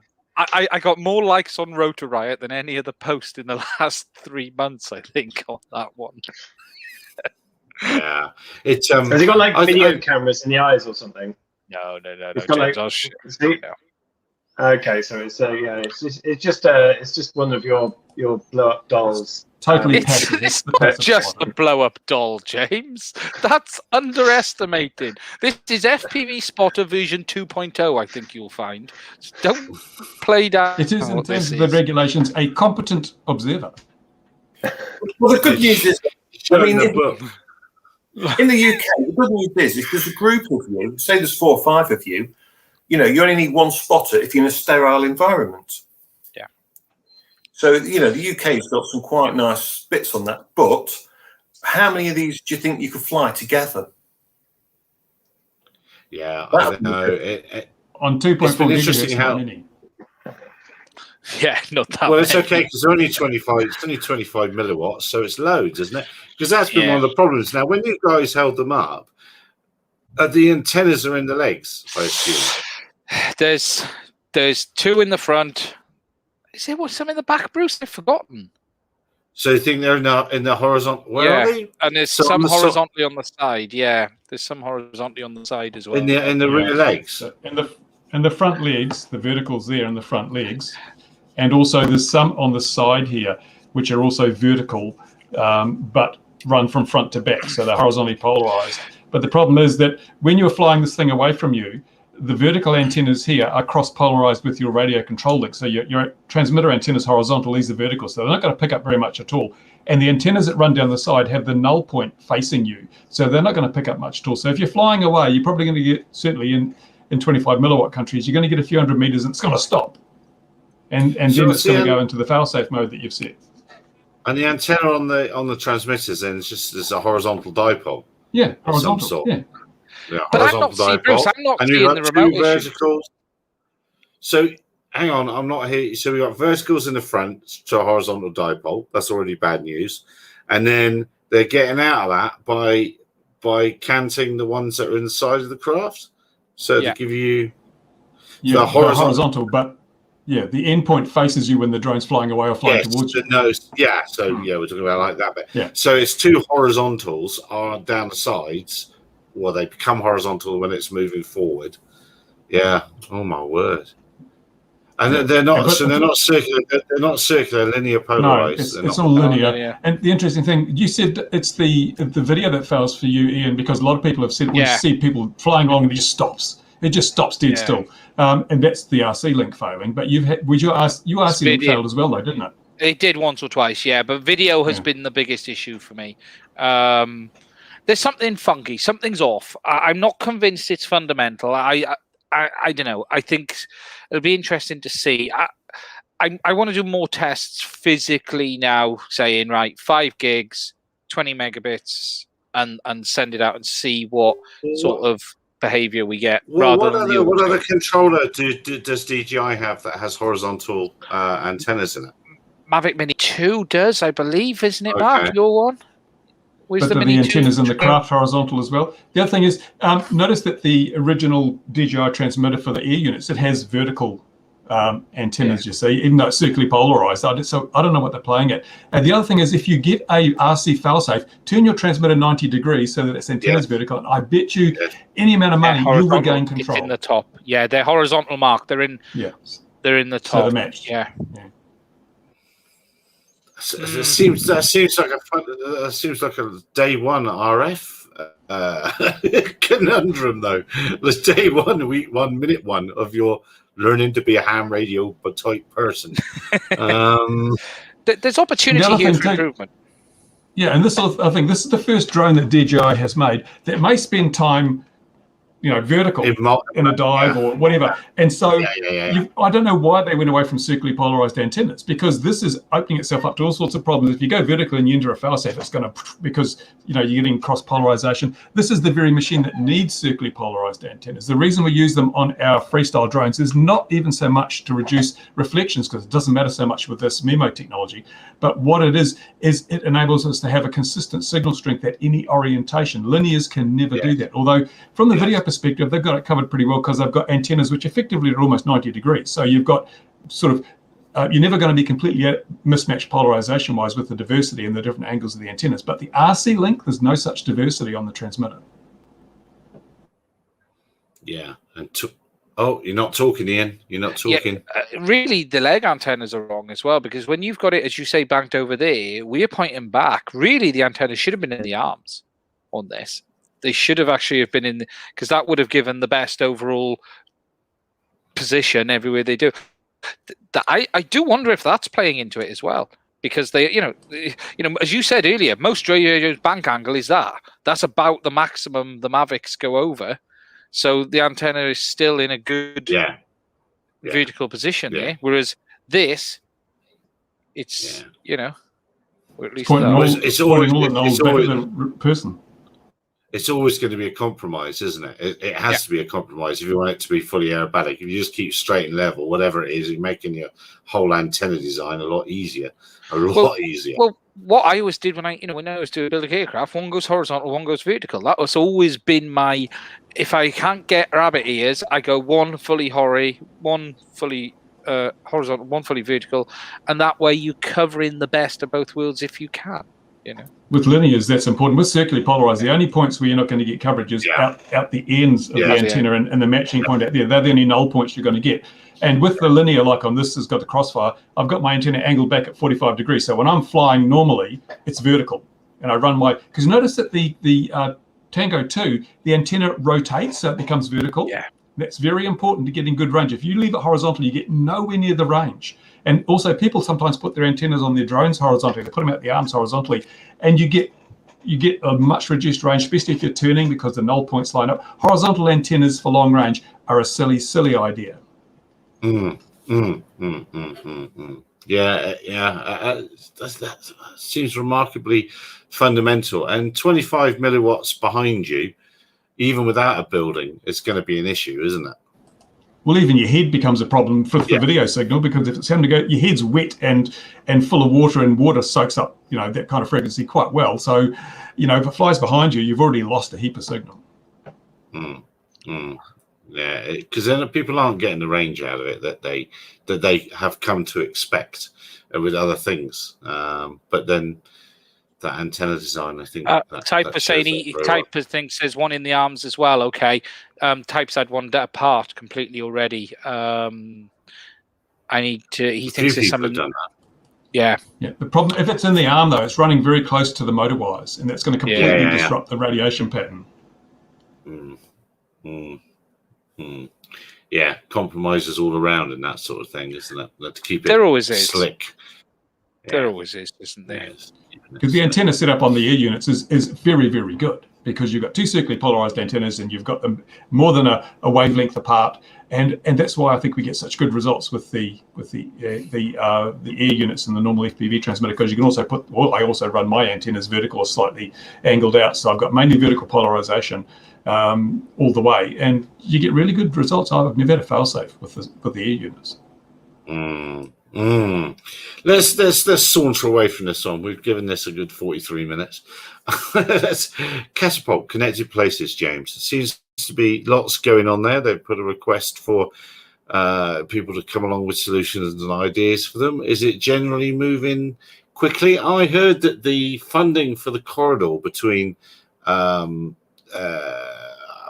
I got more likes on Rotor Riot than any other post in the last 3 months, I think, on that one. Yeah, it's Has he got like video cameras in the eyes or something? No. It's got James, like, okay, so it's just one of your blow up dolls. Totally passive. It's just a blow up doll, James. That's underestimating. This is FPV Spotter version 2.0, I think you'll find. So don't play down. It is, in terms of the regulations, a competent observer. Well, the good news is, I mean, in the UK, the good news is if there's a group of you, say there's 4 or 5 of you, you only need one spotter if you're in a sterile environment. Yeah. So, the UK's got some quite nice bits on that. But how many of these do you think you could fly together? Yeah, I don't know. On 2.4 gigahertz, not many. Yeah, not that. Well, it's okay because they're only 25. It's only 25 milliwatts, so it's loads, isn't it? Because that's been one of the problems. Now, when you guys held them up, the antennas are in the legs, I assume. There's 2 in the front. Is there some in the back, Bruce? I've forgotten. So you think they're in the horizontal? Where are they? And there's some horizontally on the side. Yeah, there's some horizontally on the side as well. In the rear legs. So in the front legs, the verticals there in the front legs, and also there's some on the side here which are also vertical, but run from front to back, so they're horizontally polarized. But the problem is that when you're flying this thing away from you, the vertical antennas here are cross-polarized with your radio control link. So your transmitter antenna is horizontal, these are vertical, so they're not going to pick up very much at all. And the antennas that run down the side have the null point facing you, so they're not going to pick up much at all. So if you're flying away, you're probably going to get, certainly in 25 milliwatt countries, you're going to get a few hundred meters and it's going to stop. And then it's going to go into the fail-safe mode that you've set. And the antenna on the transmitters then is a horizontal dipole. Yeah, horizontal. Yeah. Yeah, but I'm not seeing, Bruce, I'm not seeing the remote verticals. So hang on, I'm not here. So we got verticals in the front to a horizontal dipole. That's already bad news. And then they're getting out of that by canting the ones that are inside of the craft. So to give you the horizontal, but the endpoint faces you when the drone's flying away or flying towards you. Nose, so we're talking about like that bit. Yeah. So it's 2 horizontals are down the sides. Well, they become horizontal when it's moving forward. Yeah. Oh my word. And they're not. So they're not circular. They're not circular, linear polarized. No, it's all linear. And the interesting thing, you said it's the video that fails for you, Ian, because a lot of people have said we see people flying along and it just stops. It just stops dead still, and that's the RC link failing. But your RC link failed as well, though, didn't it? It did once or twice, but video has been the biggest issue for me. There's something funky, something's off. I'm not convinced it's fundamental. I don't know. I think it'll be interesting to see. I want to do more tests physically now, saying 5 gigs, 20 megabits, and send it out and see what sort of behavior we get. What other controller does DJI have that has horizontal antennas in it? Mavic Mini 2 does, I believe, isn't it, Mark? Your one? But the antennas in the craft horizontal as well. The other thing is, notice that the original DJI transmitter for the air units, it has vertical antennas, you see, even though it's circularly polarized. So I don't know what they're playing at. And the other thing is, if you get a RC failsafe, turn your transmitter 90 degrees so that its antenna's vertical. And I bet you any amount of money, you'll regain control. It's in the top. Yeah, they're horizontal, Mark. They're in. Yeah. They're in the top. So they're matched. Yeah. That seems like a day one RF conundrum, though. There's day one, week 1, minute 1 of your learning to be a ham radio type person. There's opportunity here for improvement. Yeah, and I think this is the first drone that DJI has made that may spend time, vertical in a dive or whatever. And so I don't know why they went away from circularly polarized antennas, because this is opening itself up to all sorts of problems. If you go vertical and you enter a failsafe, it's going to, because you're getting cross polarization. This is the very machine that needs circularly polarized antennas. The reason we use them on our freestyle drones is not even so much to reduce reflections, because it doesn't matter so much with this MIMO technology, but what it is it enables us to have a consistent signal strength at any orientation. Linears can never do that. Although from the video perspective, they've got it covered pretty well because they've got antennas which effectively are almost 90 degrees. So you've got sort of, you're never going to be completely mismatched polarization-wise with the diversity and the different angles of the antennas. But the RC link, there's no such diversity on the transmitter. Yeah, and oh, you're not talking, Ian. You're not talking. Yeah, really, the leg antennas are wrong as well, because when you've got it, as you say, banked over there, we're pointing back. Really, the antennas should have been in the arms on this. They should have actually have been in, because that would have given the best overall position everywhere they do. I do wonder if that's playing into it as well, because they, as you said earlier, most radio's bank angle is that. That's about the maximum the Mavics go over. So the antenna is still in a good vertical position there. Whereas this, it's, or at least it's always the person. It's always going to be a compromise, isn't it? It has to be a compromise if you want it to be fully aerobatic. If you just keep straight and level, whatever it is, you're making your whole antenna design a lot easier. Well, what I always did when I was doing building aircraft, one goes horizontal, one goes vertical. That was always been my. If I can't get rabbit ears, I go one fully one fully horizontal, one fully vertical, and that way you cover in the best of both worlds if you can. With linears, that's important. With circularly polarized, the only points where you're not going to get coverage is out the ends of the antenna and the matching point out there. They're the only null points you're going to get. And with the linear, like on this has got the crossfire, I've got my antenna angled back at 45 degrees. So when I'm flying normally, it's vertical. And I run because notice that the Tango 2, the antenna rotates, so it becomes vertical. Yeah. That's very important to getting good range. If you leave it horizontal, you get nowhere near the range. And also, people sometimes put their antennas on their drones horizontally. They put them out the arms horizontally, and you get a much reduced range, especially if you're turning because the null points line up. Horizontal antennas for long range are a silly idea. Yeah, that seems remarkably fundamental. And 25 milliwatts behind you, even without a building, it's going to be an issue, isn't it? Well, even your head becomes a problem for the video signal, because if it's having to go, your head's wet and full of water, and water soaks up, that kind of frequency quite well. So, if it flies behind you, you've already lost a heap of signal. Yeah, because then people aren't getting the range out of it that they have come to expect with other things. But then that antenna design, I think. Type says one in the arms as well. Okay, Type's had one apart completely already. He thinks there's something. Done that. Yeah. The problem, if it's in the arm though, it's running very close to the motor wires, and that's going to completely disrupt the radiation pattern. Yeah, compromises all around and that sort of thing, isn't it? To keep it there always slick. There always is, isn't there? Because the antenna setup on the air units is very, very good, because you've got two circularly polarized antennas and you've got them more than a wavelength apart, and that's why I think we get such good results with the air units and the normal FPV transmitter, because you can also I also run my antennas vertical or slightly angled out, so I've got mainly vertical polarization all the way, and you get really good results. I've never had a failsafe with the air units. Let's saunter away from this one. We've given this a good 43 minutes. Let's catapult connected places, James. It seems to be lots going on there. They've put a request for people to come along with solutions and ideas for them. Is it generally moving quickly? I heard that the funding for the corridor between I've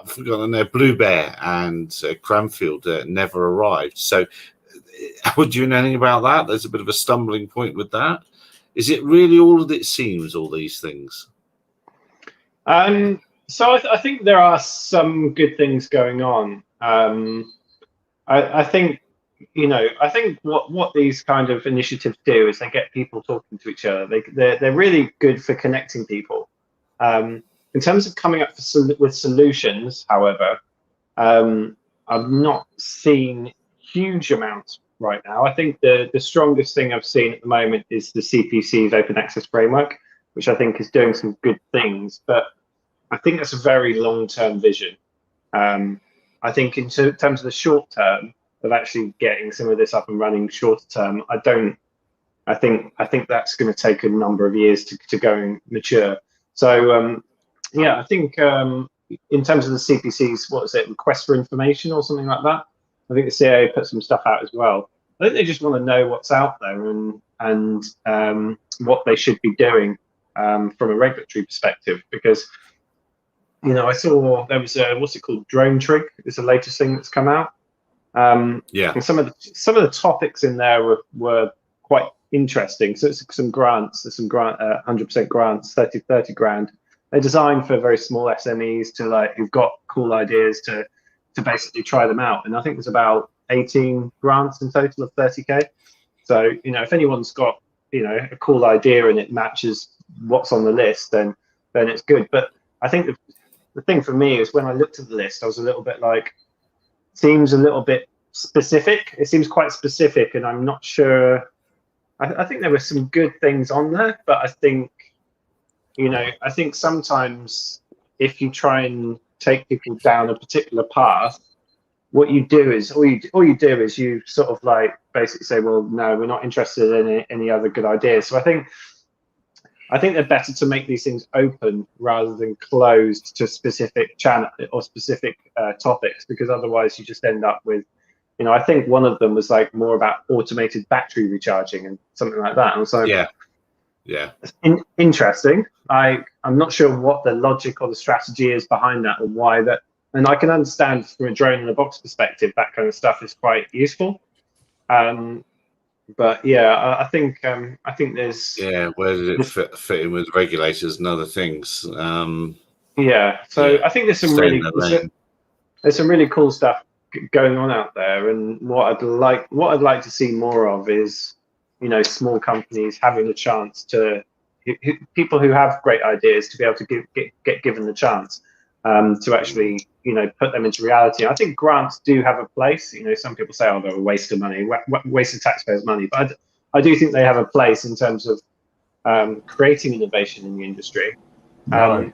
forgotten their Blue Bear and Cranfield never arrived. So would you know anything about that? There's a bit of a stumbling point with that. Is it really all that it seems, all these things? So I think there are some good things going on. I think what these kind of initiatives do is they get people talking to each other. They're really good for connecting people. In terms of coming up with solutions, however, I've not seen huge amounts right now. I think the strongest thing I've seen at the moment is the CPC's open access framework, which I think is doing some good things, but I think that's a very long-term vision. I think in terms of the short term of actually getting some of this up and running shorter term, I think that's going to take a number of years to go and mature. So I think in terms of the CPC's, what is it, request for information or something like that? I think the CIA put some stuff out as well. I think they just want to know what's out there and what they should be doing from a regulatory perspective. Because, you know, I saw there was a, what's it called, Drone Trig is the latest thing that's come out. Yeah. And some of the topics in there were quite interesting. So it's some grants. There's some 100% grants, 30 grand. They're designed for very small SMEs to like who've got cool ideas to basically try them out. And I think there's about 18 grants in total of 30K. So, you know, if anyone's got, you know, a cool idea and it matches what's on the list, then it's good. But I think the thing for me is when I looked at the list, I was a little bit like, seems a little bit specific. It seems quite specific, and I'm not sure. I think there were some good things on there, but I think, you know, I think sometimes if you try and take people down a particular path, what you do is all you do is you sort of like basically say, well, no, we're not interested in any other good ideas. So I think they're better to make these things open rather than closed to specific channel or specific topics, because otherwise you just end up with, you know, I think one of them was like more about automated battery recharging and something like that. And so yeah, interesting. I'm not sure what the logic or the strategy is behind that or why that. And I can understand from a drone in a box perspective, that kind of stuff is quite useful. But yeah, I think there's where did it fit in with regulators and other things? I think there's some really cool stuff going on out there, and what I'd like to see more of is, you know, small companies having the chance to people who have great ideas to be able to get given the chance to actually, you know, put them into reality. I think grants do have a place. You know, some people say, oh, they're a waste of money, waste of taxpayers' money. But I do think they have a place in terms of creating innovation in the industry. No,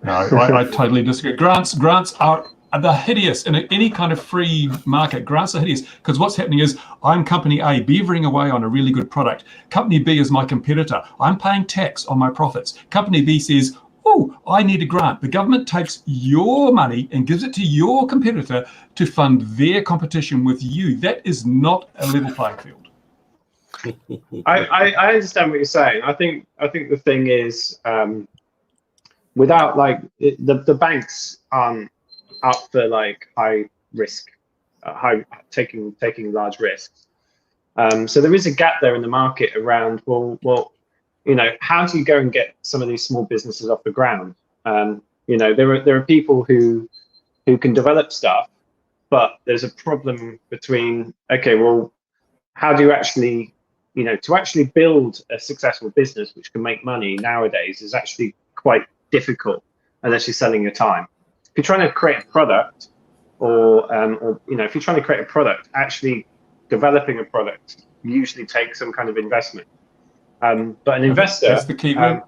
I totally disagree. Grants are they're hideous in any kind of free market. Grants are hideous because what's happening is I'm company A beavering away on a really good product. Company B is my competitor. I'm paying tax on my profits. Company B says, oh, I need a grant. The government takes your money and gives it to your competitor to fund their competition with you. That is not a level playing field. I understand what you're saying. I think the thing is, without like the banks aren't up for like high risk, taking large risks. So there is a gap there in the market around, well, you know, how do you go and get some of these small businesses off the ground? You know, there are people who can develop stuff, but there's a problem between, okay, well, how do you actually, you know, to actually build a successful business which can make money nowadays is actually quite difficult unless you're selling your time. If you're trying to create a product, or you know, if you're trying to create a product, actually developing a product usually takes some kind of investment. But an investor, that's the key word.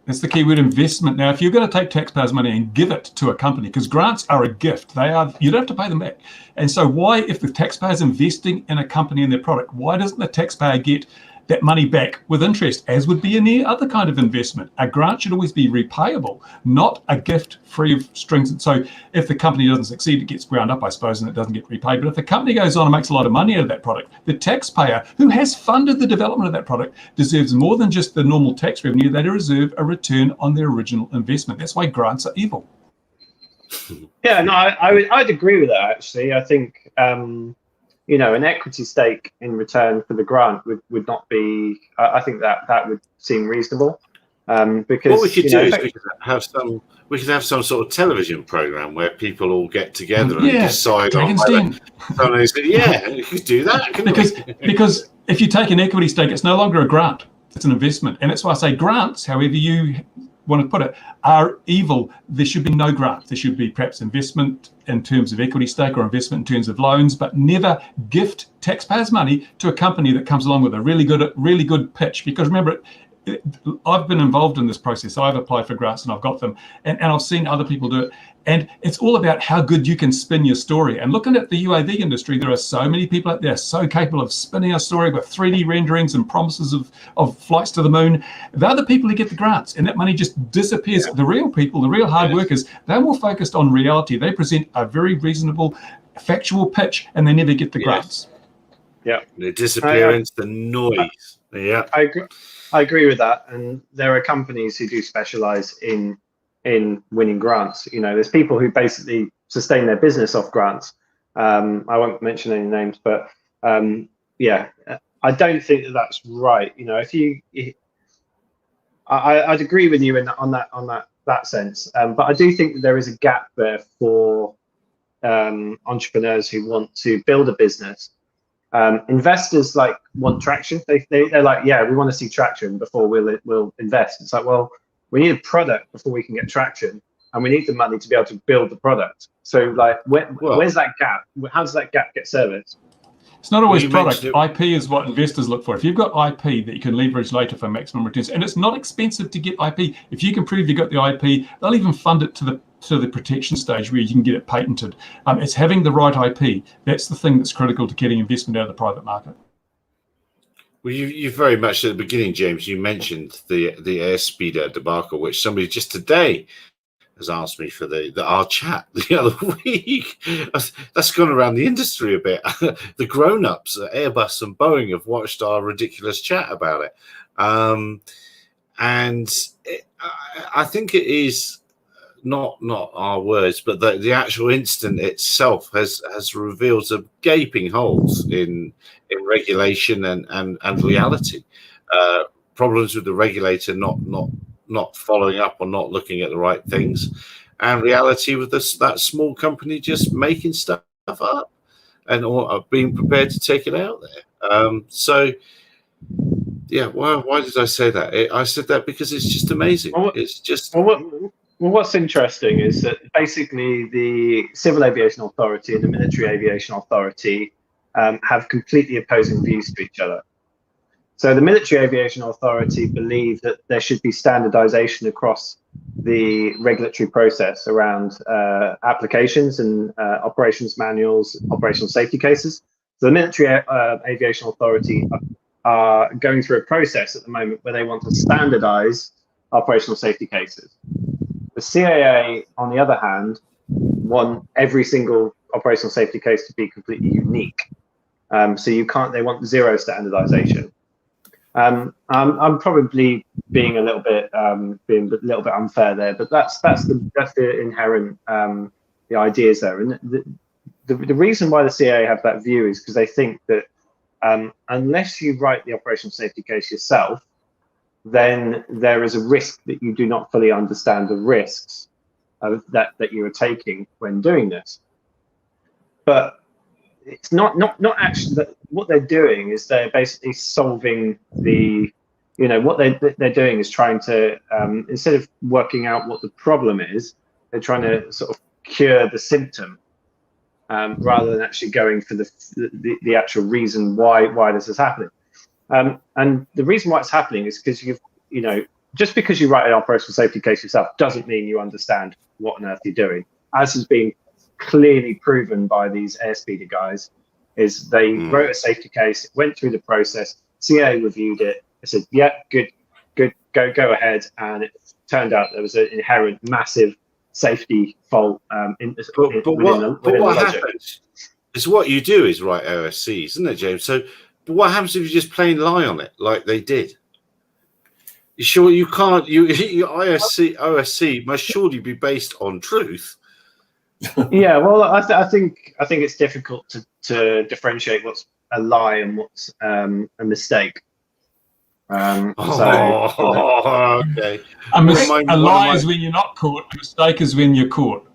That's the key word, investment. Now, if you're going to take taxpayers' money and give it to a company, because grants are a gift, you don't have to pay them back. And so why, if the taxpayer's investing in a company and their product, why doesn't the taxpayer get that money back with interest, as would be any other kind of investment? A grant should always be repayable, not a gift free of strings. And so if the company doesn't succeed, it gets ground up, I suppose, and it doesn't get repaid. But if the company goes on and makes a lot of money out of that product, the taxpayer who has funded the development of that product deserves more than just the normal tax revenue. They deserve a return on their original investment. That's why grants are evil. Yeah, no, I'd agree with that, actually. I think, you know, an equity stake in return for the grant would not be. I think that would seem reasonable. Because what we could do is we could have some sort of television program where people all get together and decide on whether. Yeah, you could do that. Because if you take an equity stake, it's no longer a grant; it's an investment, and that's why I say grants, however you want to put it, are evil. There should be no grant. There should be perhaps investment in terms of equity stake or investment in terms of loans, but never gift taxpayers' money to a company that comes along with a really good pitch. Because remember, I've been involved in this process. I've applied for grants and I've got them, and I've seen other people do it. And it's all about how good you can spin your story. And looking at the UAV industry, there are so many people out there so capable of spinning a story with 3D renderings and promises of flights to the moon. They're the people who get the grants, and that money just disappears. The real people, the real hard workers, they're more focused on reality. They present a very reasonable, factual pitch, and they never get the grants. Yeah, they disappear into the noise. I agree with that. And there are companies who do specialize in winning grants. You know, there's people who basically sustain their business off grants. I won't mention any names, but yeah, I don't think that that's right. You know, I'd agree with you on that sense. But I do think that there is a gap there for entrepreneurs who want to build a business. Investors want traction. They're like, yeah, we want to see traction before we'll invest. It's like, well, we need a product before we can get traction, and we need the money to be able to build the product. So where's that gap? How does that gap get serviced? It's not always product. IP is what investors look for. If you've got IP that you can leverage later for maximum returns, and it's not expensive to get IP. If you can prove you've got the IP, they'll even fund it to the protection stage where you can get it patented. It's having the right IP. That's the thing that's critical to getting investment out of the private market. Well, you very much at the beginning, James, you mentioned the airspeeder debacle, which somebody just today has asked me for our chat the other week. That's gone around the industry a bit. The grown-ups at Airbus and Boeing have watched our ridiculous chat about it. I think it is not our words, but the actual incident itself has revealed some gaping holes in regulation and reality. Problems with the regulator not following up or not looking at the right things, and reality with that small company just making stuff up and or being prepared to take it out there. So yeah, why did I say that? I said that because it's just amazing. It's just what's interesting is that basically the Civil Aviation Authority and the Military Aviation Authority have completely opposing views to each other. So the Military Aviation Authority believe that there should be standardization across the regulatory process around applications and operations manuals, operational safety cases. So the Military Aviation Authority are going through a process at the moment where they want to standardize operational safety cases. The CAA, on the other hand, want every single operational safety case to be completely unique. So they want zero standardization. I'm probably being a little bit unfair there, but that's the inherent the ideas there. And the reason why the CAA have that view is because they think that unless you write the operational safety case yourself, then there is a risk that you do not fully understand the risks that you are taking when doing this. But it's not actually that. What they're doing is they're basically solving what they're doing is trying to instead of working out what the problem is, they're trying to sort of cure the symptom rather than actually going for the actual reason why this is happening. And the reason why it's happening is because just because you write an operational safety case yourself doesn't mean you understand what on earth you're doing, as has been clearly proven by these airspeeder guys. Is they wrote a safety case, went through the process, CAA reviewed it, they said, yeah, good, go ahead, and it turned out there was an inherent massive safety fault. What happens is what you do is write OSCs, isn't it, James? So, but what happens if you just plain lie on it like they did? You sure you can't? Your OSC must surely be based on truth. Yeah, well, I think it's difficult to differentiate what's a lie and what's a mistake. Okay. A lie is when you're not caught. A mistake is when you're caught.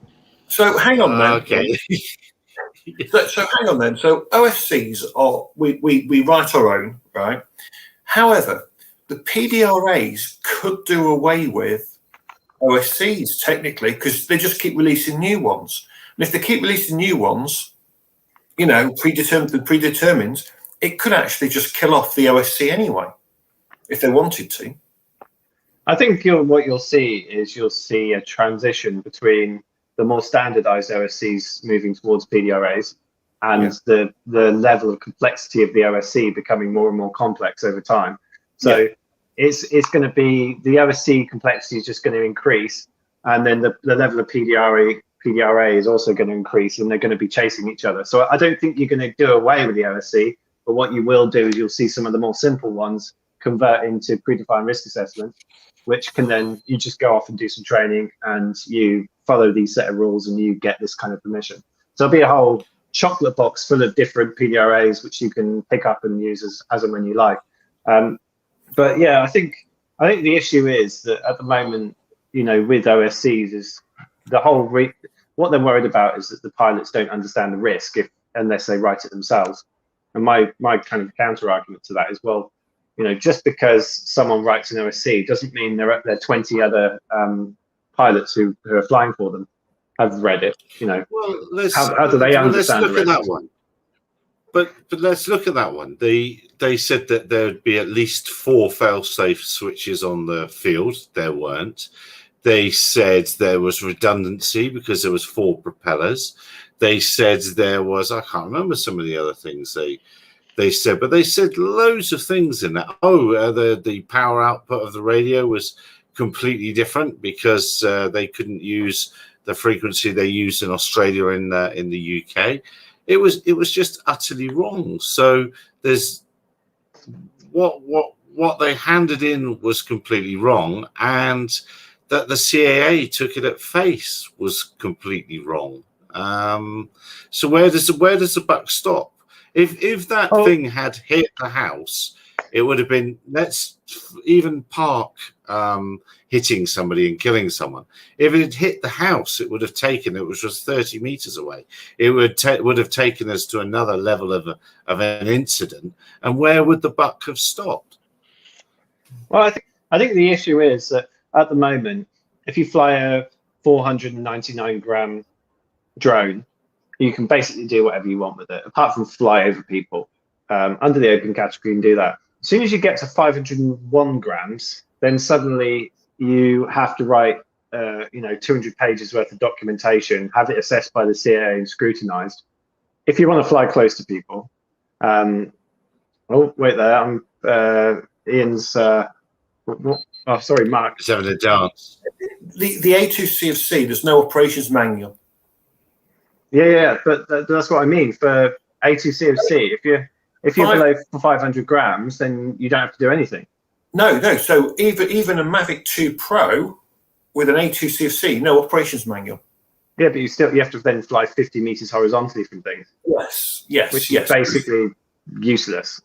So hang on then. Okay. So hang on then. So OSCs are we write our own, right? However, the PDRAs could do away with OSCs technically because they just keep releasing new ones. And if they keep releasing new ones, predetermined, it could actually just kill off the OSC anyway, if they wanted to. I think what you'll see a transition between the more standardized OSCs moving towards PDRAs and the level of complexity of the OSC becoming more and more complex over time. So it's going to be, the OSC complexity is just going to increase, and then the level of PDRA is also going to increase, and they're going to be chasing each other. So I don't think you're going to do away with the OSC, but what you will do is you'll see some of the more simple ones convert into predefined risk assessment, which can then, you just go off and do some training and you follow these set of rules and you get this kind of permission. So there'll be a whole chocolate box full of different PDRAs which you can pick up and use as and when you like. But yeah, I think the issue is that at the moment, you know, with OSCs is the whole what they're worried about is that the pilots don't understand the risk unless they write it themselves. And my kind of counter argument to that is, well, you know, just because someone writes an OSC doesn't mean there are 20 other pilots who are flying for them have read it. You know, well, how do they understand let's look at that one? But let's look at that one. They said that there'd be at least 4 fail-safe switches on the field. There weren't. They said there was redundancy because there was 4 propellers. They said there was, I can't remember some of the other things they said, but they said loads of things in that. The power output of the radio was completely different because they couldn't use the frequency they used in Australia in the UK. It was just utterly wrong. So there's what they handed in was completely wrong, and that the CAA took it at face was completely wrong. So where does the buck stop? If that thing had hit the house, it would have been, let's even park hitting somebody and killing someone. If it had hit the house, it would have taken, it was just 30 meters away. It would have taken us to another level of an incident. And where would the buck have stopped? Well, I think the issue is that at the moment, if you fly a 499 gram drone, you can basically do whatever you want with it, apart from fly over people. Under the open category, you can do that. As soon as you get to 501 grams, then suddenly you have to write, 200 pages worth of documentation, have it assessed by the CAA and scrutinized. If you want to fly close to people, oh wait, there, Ian's. Sorry, Mark. He's having a dance. The A2CFC, there's no operations manual. Yeah, but that's what I mean. For A2CFC, if you're below 500 grams, then you don't have to do anything. No. So even a Mavic 2 Pro with an A2CFC, no operations manual. Yeah, but you have to then fly 50 meters horizontally from things. Yes. Which is basically useless,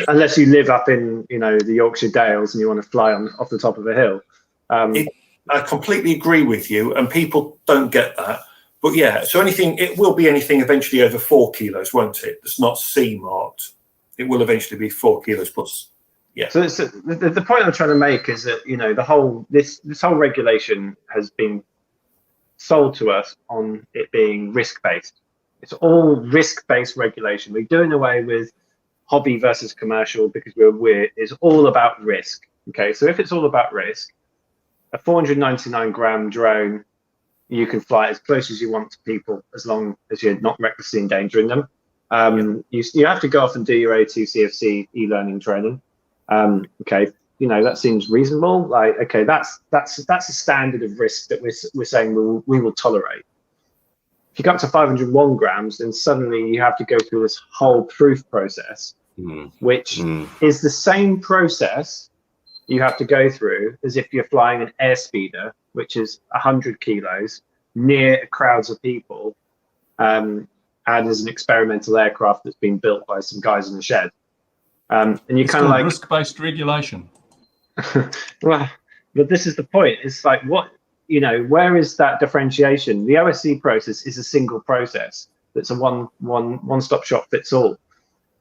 unless you live up in the Yorkshire Dales and you want to fly off the top of a hill. I completely agree with you, and people don't get that. But yeah, so it will be anything eventually over 4 kilos, won't it? It's not C marked. It will eventually be 4 kilos plus. Yeah. So the point I'm trying to make is that this whole regulation has been sold to us on it being risk based. It's all risk based regulation. We're doing away with hobby versus commercial because it's all about risk. Okay, so if it's all about risk, a 499 gram drone, you can fly as close as you want to people as long as you're not recklessly endangering them. You have to go off and do your A2CFC e-learning training. Okay, that seems reasonable. Like, okay, that's a standard of risk that we're saying we will tolerate. If you go up to 501 grams, then suddenly you have to go through this whole proof process, which is the same process you have to go through as if you're flying an airspeeder, which is 100 kilos near crowds of people, and as an experimental aircraft that's been built by some guys in a shed. And you kind of like risk-based regulation. Well, but this is the point. It's like, where is that differentiation? The OSC process is a single process. That's a one-stop shop fits all.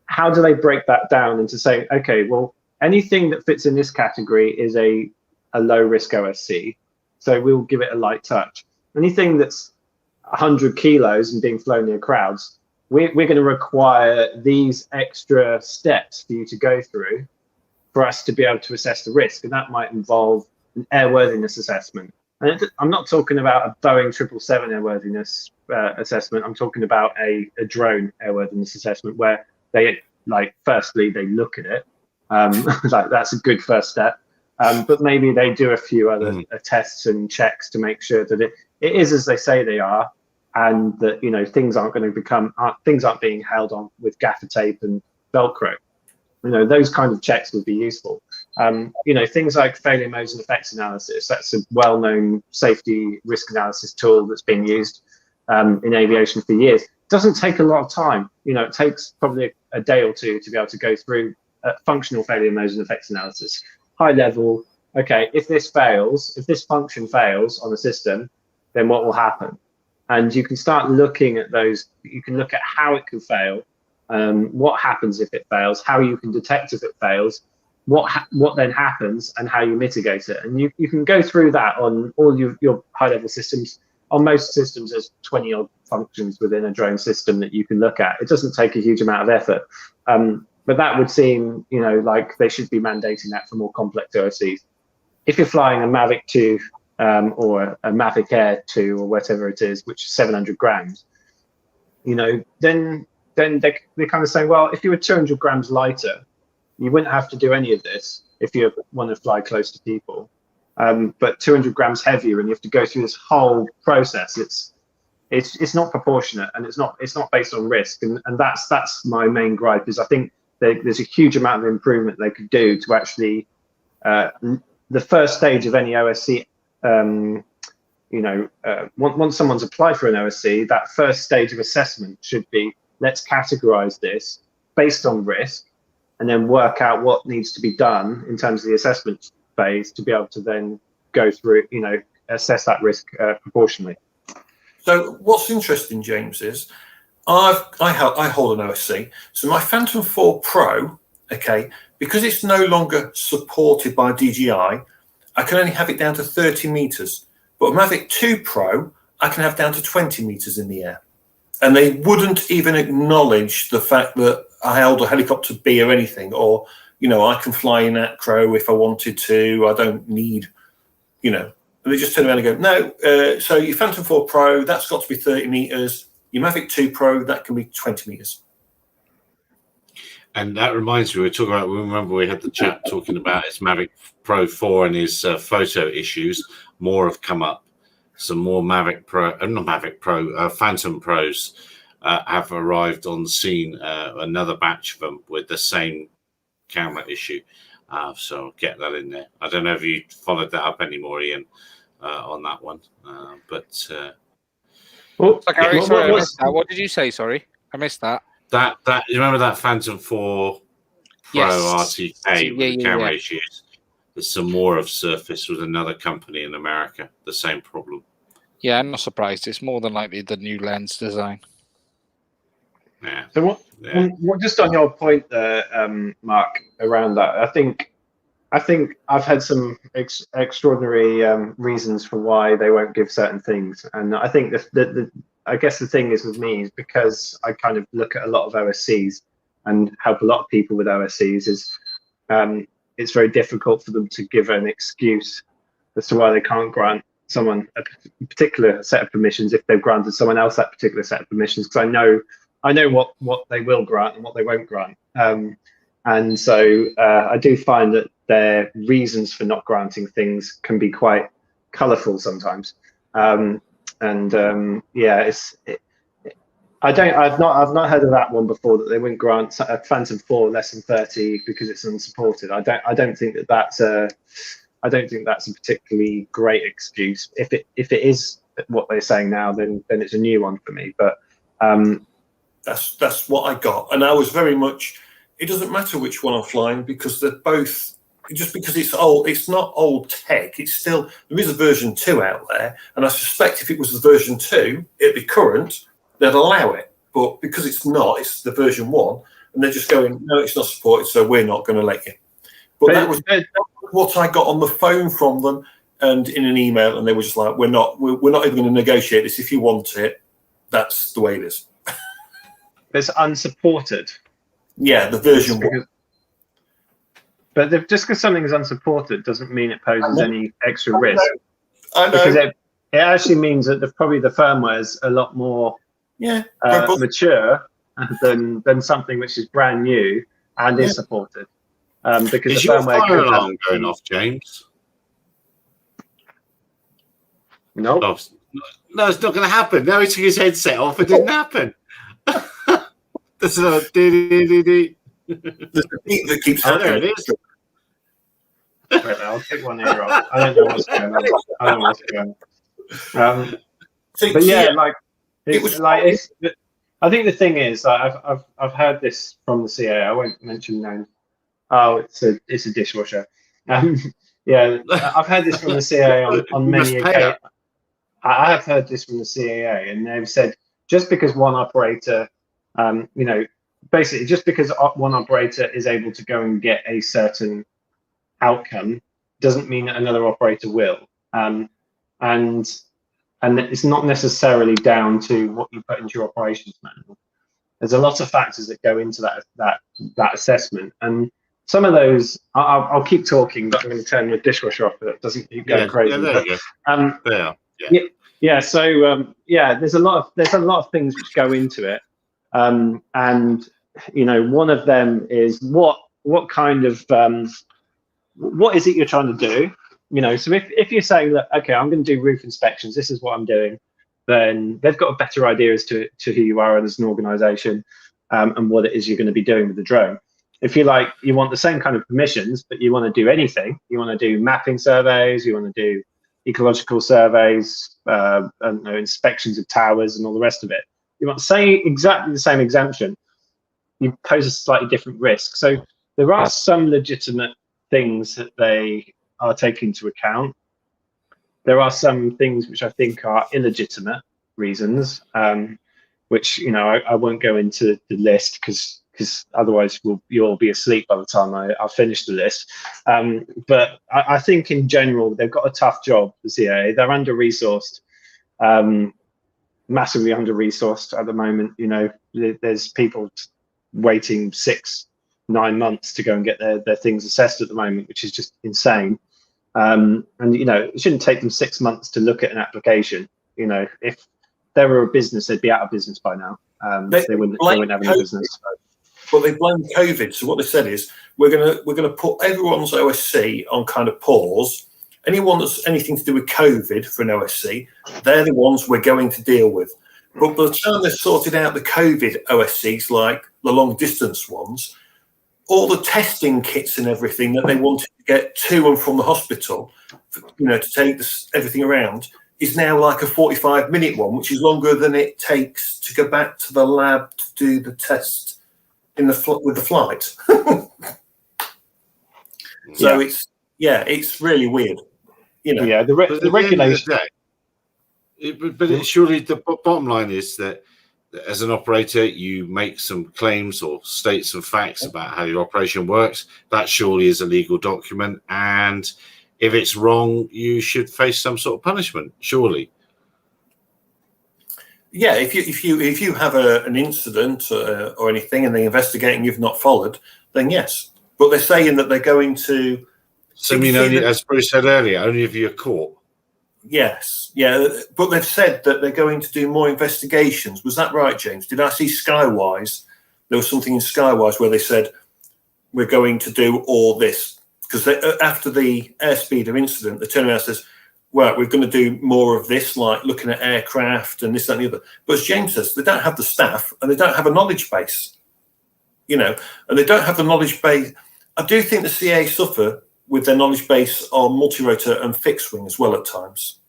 How do they break that down into saying, okay, well, anything that fits in this category is a low-risk OSC, so we'll give it a light touch. Anything that's 100 kilos and being flown near crowds, we're going to require these extra steps for you to go through for us to be able to assess the risk. And that might involve an airworthiness assessment. And I'm not talking about a Boeing 777 airworthiness assessment. I'm talking about a drone airworthiness assessment where they, like, firstly, they look at it. Like, that's a good first step. But maybe they do a few other tests and checks to make sure that it is as they say they are, and that, you know, things aren't being held on with gaffer tape and Velcro. You know, those kind of checks would be useful. You know, things like failure modes and effects analysis, that's a well-known safety risk analysis tool that's been used in aviation for years. It doesn't take a lot of time. You know, it takes probably a day or two to be able to go through functional failure modes and effects analysis. High level, okay, if this fails, if this function fails on the system, then what will happen? And you can start looking at those. You can look at how it could fail, what happens if it fails, how you can detect if it fails, what then happens, and how you mitigate it. And you can go through that on all your high-level systems. On most systems, there's 20-odd functions within a drone system that you can look at. It doesn't take a huge amount of effort. But that would seem, you know, like they should be mandating that for more complex OSCs. If you're flying a Mavic 2 or a Mavic Air 2 or whatever it is, which is 700 grams, you know, then they're kind of saying, well, if you were 200 grams lighter, you wouldn't have to do any of this if you want to fly close to people. But 200 grams heavier, and you have to go through this whole process. It's not proportionate, and it's not based on risk. And that's my main gripe, is I think there's a huge amount of improvement they could do to actually the first stage of any OSC. You know, once someone's applied for an OSC, that first stage of assessment should be, let's categorize this based on risk, and then work out what needs to be done in terms of the assessment phase to be able to then go through, you know, assess that risk proportionally. So what's interesting, James, is I hold an OSC. So my Phantom 4 Pro, okay, because it's no longer supported by DJI, I can only have it down to 30 meters. But Mavic 2 Pro, I can have down to 20 meters in the air. And they wouldn't even acknowledge the fact that I held a helicopter B or anything, or, you know, I can fly in acro if I wanted to. I don't need, you know, and they just turn around and go, no, so your Phantom 4 Pro, that's got to be 30 meters. Your Mavic 2 Pro, that can be 20 meters. And that reminds me, remember we had the chat talking about his Mavic Pro 4 and his photo issues. More have come up. Some more Mavic Pro, not Mavic Pro, Phantom Pros have arrived on the scene. Another batch of them with the same camera issue. So I'll get that in there. I don't know if you followed that up anymore, Ian, on that one. Sorry, I missed that. What did you say? Sorry, I missed that. That you remember that Phantom 4 Pro RTK with the camera issues? There's some more have surfaced with another company in America. The same problem. Yeah, I'm not surprised. It's more than likely the new lens design. Yeah. So what just on your point there, Mark, around that, I think I've had some extraordinary reasons for why they won't give certain things, and I think I guess the thing is with me is because I kind of look at a lot of OSCs and help a lot of people with OSCs, is it's very difficult for them to give an excuse as to why they can't grant someone a particular set of permissions if they've granted someone else that particular set of permissions, because I know what they will grant and what they won't grant. And so I do find that their reasons for not granting things can be quite colourful sometimes. I've not heard of that one before, that they wouldn't grant a Phantom 4 less than 30 because it's unsupported. I don't think that's a particularly great excuse. If it is what they're saying now, then it's a new one for me. But that's what I got, and I was very much. It doesn't matter which one I'm flying because they're both. Just because it's old, it's not old tech. It's still, there is a version 2 out there, and I suspect if it was the version 2, it'd be current. They'd allow it, but because it's not, it's the version 1, and they're just going, no, it's not supported, so we're not going to let you. But that was what I got on the phone from them and in an email, and they were just like, we're not even going to negotiate this. If you want it, that's the way it is. It's unsupported. Yeah, the version 1. But just because something is unsupported doesn't mean it poses any extra risk. I know. Because it actually means that probably the firmware is a lot more mature than something which is brand new and is supported. Because is the your firmware fire alarm going off, James? No. Oh, no, it's not going to happen. No, he took his headset off. It didn't happen. There's a dee. There's a beat that keeps Oh, there happening. it is. Wait, I'll take one ear off. I don't know what's going on. But yeah, like I think the thing is, I've heard this from the CA. I won't mention names. Oh, it's a dishwasher. Yeah, I've heard this from the CA on many occasions. I have heard this from the CAA, and they've said just because one operator, basically just because one operator is able to go and get a certain outcome doesn't mean that another operator will. And it's not necessarily down to what you put into your operations manual. There's a lot of factors that go into that assessment, and some of those I'll keep talking, but I'm going to turn the dishwasher off so it doesn't keep going crazy. Yeah, there you go. There. Yeah. So there's a lot of things which go into it, and one of them is what kind of what is it you're trying to do? So if you're saying that, okay, I'm going to do roof inspections, this is what I'm doing, then they've got a better idea as to who you are as an organisation and what it is you're going to be doing with the drone. If you want the same kind of permissions, but you want to do anything, you want to do mapping surveys, you want to do ecological surveys, inspections of towers and all the rest of it. You want to say exactly the same exemption, you pose a slightly different risk. So there are some legitimate things that they are taking into account. There are some things which I think are illegitimate reasons, which I won't go into the list because otherwise you'll be asleep by the time I'll finish the list. But I think in general, they've got a tough job, the CAA. They're under-resourced, massively under-resourced at the moment. There's people waiting 6-9 months to go and get their things assessed at the moment, which is just insane. And it shouldn't take them 6 months to look at an application. If they were a business, they'd be out of business by now. They wouldn't have any business. But they blame COVID. So what they said is we're gonna put everyone's OSC on kind of pause. Anyone that's anything to do with COVID for an OSC, they're the ones we're going to deal with. But by the time they've sorted out the COVID OSCs, like the long distance ones, all the testing kits and everything that they wanted to get to and from the hospital, to take everything around, is now like a 45-minute one, which is longer than it takes to go back to the lab to do the test with the flight. So it's really weird. The regulation. But surely the bottom line is that as an operator, you make some claims or state some facts about how your operation works. That surely is a legal document, and if it's wrong, you should face some sort of punishment. Surely. Yeah, if you have an incident or anything, and they investigate and you've not followed, then yes. But they're saying that they're going to. So, as Bruce said earlier, only if you're caught. Yes, yeah, but they've said that they're going to do more investigations. Was that right, James? Did I see Skywise? There was something in Skywise where they said we're going to do all this because after the airspeeder incident, they turned around and says, "Well, we're going to do more of this, like looking at aircraft and this, that, and the other." But as James says, they don't have the staff and they don't have a knowledge base, and they don't have the knowledge base. I do think the CA suffer with their knowledge base on multi-rotor and fixed wing as well at times.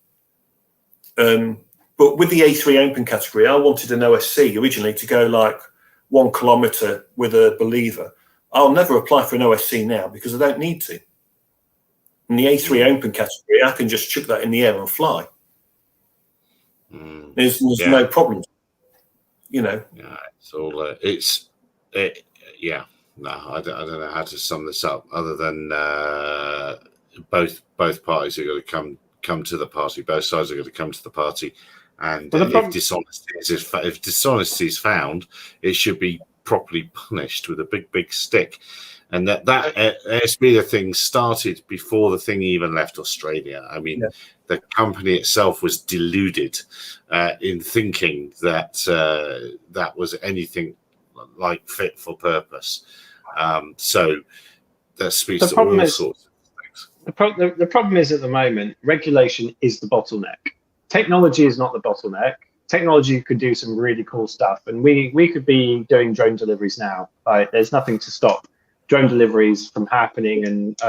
But with the A3 open category, I wanted an OSC originally to go like 1 kilometre with a believer. I'll never apply for an OSC now because I don't need to. In the A3 open category, I can just chuck that in the air and fly. There's no problem. Yeah, it's all. No, I don't know how to sum this up other than both parties are going to come to the party. Both sides are going to come to the party, and if dishonesty is found, it should be properly punished with a big stick. And that airspeeder thing started before the thing even left Australia. I mean, the company itself was deluded in thinking that that was anything like fit for purpose. So that speaks to all sorts of things. The problem is, at the moment, regulation is the bottleneck. Technology is not the bottleneck. Technology could do some really cool stuff, and we could be doing drone deliveries now. There's nothing to stop drone deliveries from happening, and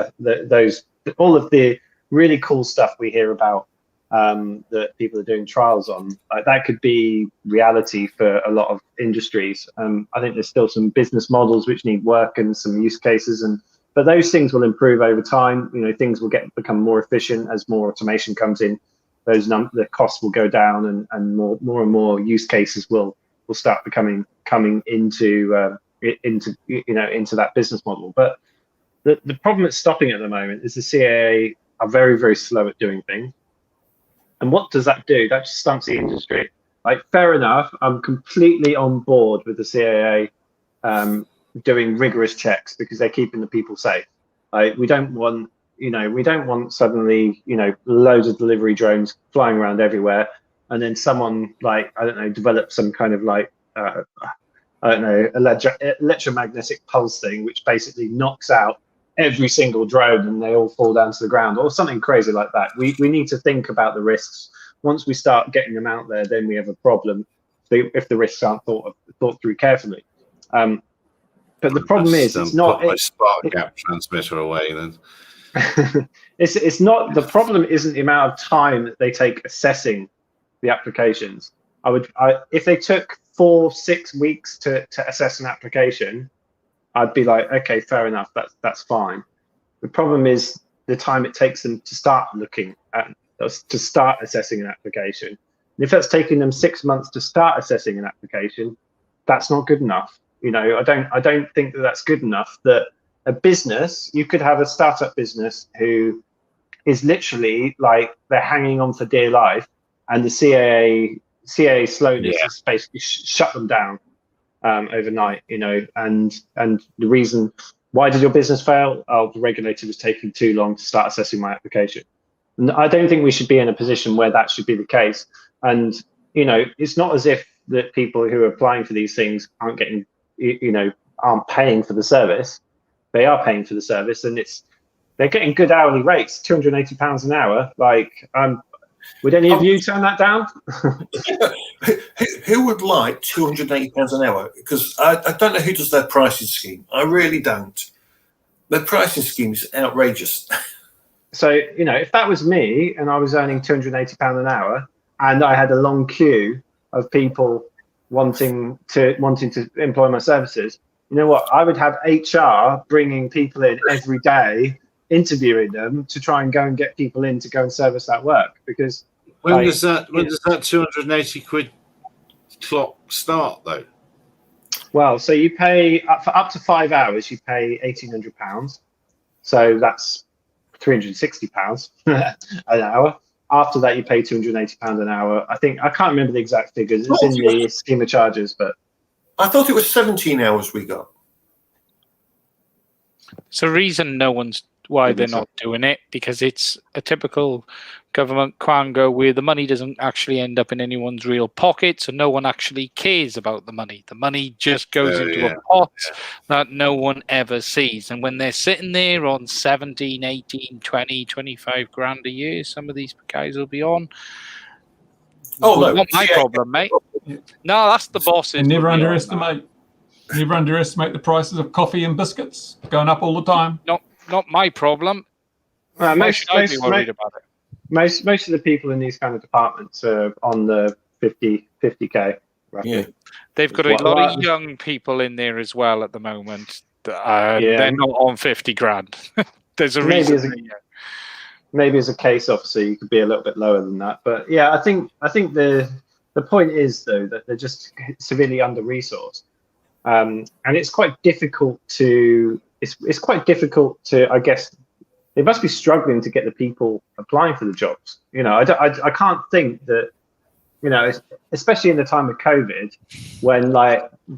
all of the really cool stuff we hear about that people are doing trials on, that could be reality for a lot of industries. I think there's still some business models which need work and some use cases, but those things will improve over time. Things will become more efficient as more automation comes in. The costs will go down, and more and more use cases will start coming into that business model. But the problem that's stopping at the moment is the CAA are very, very slow at doing things. And what does that do? That just stunts the industry. Fair enough, I'm completely on board with the CAA doing rigorous checks because they're keeping the people safe. We don't want suddenly, loads of delivery drones flying around everywhere, and then someone develop some kind of electromagnetic pulse thing, which basically knocks out every single drone and they all fall down to the ground, or something crazy like that. We need to think about the risks. Once we start getting them out there, then we have a problem if the risks aren't thought through carefully. But the problem is, it's not my spark gap transmitter away then. It's not, the problem isn't the amount of time that they take assessing the applications. If they took 4-6 weeks to assess an application, I'd be like, okay, fair enough, that's fine. The problem is the time it takes them to start to start assessing an application. And if that's taking them 6 months to start assessing an application, that's not good enough. I don't think that's good enough. That a business, you could have a startup business who is literally they're hanging on for dear life, and the CAA slowness has basically shut them down overnight. And the reason, why did your business fail? Oh, the regulator was taking too long to start assessing my application. And I don't think we should be in a position where that should be the case. And it's not as if that people who are applying for these things aren't getting, aren't paying for the service. They are paying for the service, and they're getting good hourly rates, £280 an hour. Would any of you turn that down? Who would like £280 an hour? Because I don't know who does their pricing scheme. I really don't. Their pricing scheme is outrageous. So, if that was me and I was earning £280 an hour and I had a long queue of people wanting to employ my services, you know what? I would have HR bringing people in every day, interviewing them to try and go and get people in to go and service that work. Because when does that 280 quid clock start though? Well, so you pay for up to 5 hours, you pay £1,800. So that's £360 an hour. After that, you pay £280 an hour. I can't remember the exact figures. It's in the scheme of charges, but I thought it was 17 hours we got. It's a reason why they're not doing it, because it's a typical government quango where the money doesn't actually end up in anyone's real pocket, so no one actually cares about the money. The money just goes into a pot that no one ever sees. And when they're sitting there on 17, 18, 20, 25 grand a year, some of these guys will be on. Oh, no. Not my problem, mate. No, that's the bosses. And never underestimate the prices of coffee and biscuits going up all the time. Not my problem. Why should I be worried about it? Most of the people in these kind of departments are on the 50k. Roughly. Yeah. They've got a lot of young people in there as well at the moment. They're not on 50 grand. There's a reason. Maybe as a case officer, you could be a little bit lower than that. But yeah, I think the point is though that they're just severely under-resourced, and it's quite difficult to. It's quite difficult to, I guess, they must be struggling to get the people applying for the jobs. I can't think that, especially in the time of COVID, when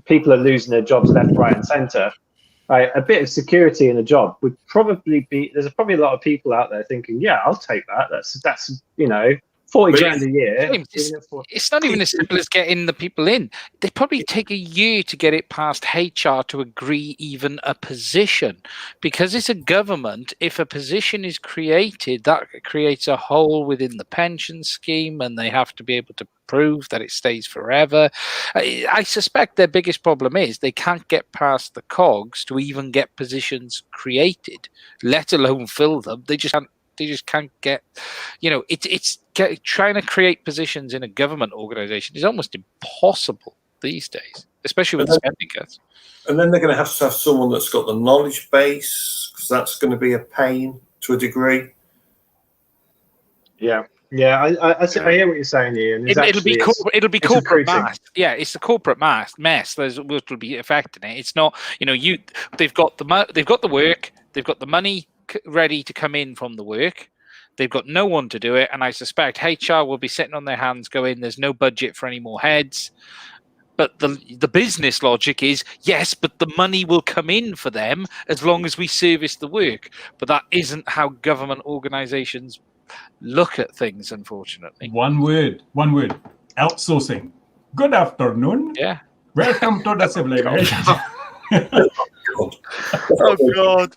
people are losing their jobs left, right, and centre. right, a bit of security in a job would probably be. There's probably a lot of people out there thinking, "Yeah, I'll take that. That's 40 grand a year." James, it's not even as simple as getting the people in. They probably take a year to get it past HR to agree even a position. Because it's a government, if a position is created, that creates a hole within the pension scheme, and they have to be able to prove that it stays forever. I suspect their biggest problem is they can't get past the cogs to even get positions created, let alone fill them. They just can't get, trying to create positions in a government organization is almost impossible these days, especially with spending cuts. And then they're going to have someone that's got the knowledge base, because that's going to be a pain to a degree. Yeah. Yeah, I hear what you're saying, Ian. It'll be corporate mass. Yeah, it's the corporate mess which will be affecting it. It's not, they've got the work, they've got the money ready to come in from the work. They've got no one to do it, and I suspect HR will be sitting on their hands going, there's no budget for any more heads. But the business logic is, yes, but the money will come in for them as long as we service the work. But that isn't how government organizations look at things, unfortunately. One word, outsourcing. Good afternoon. Yeah. Welcome to the civilization. Oh, God.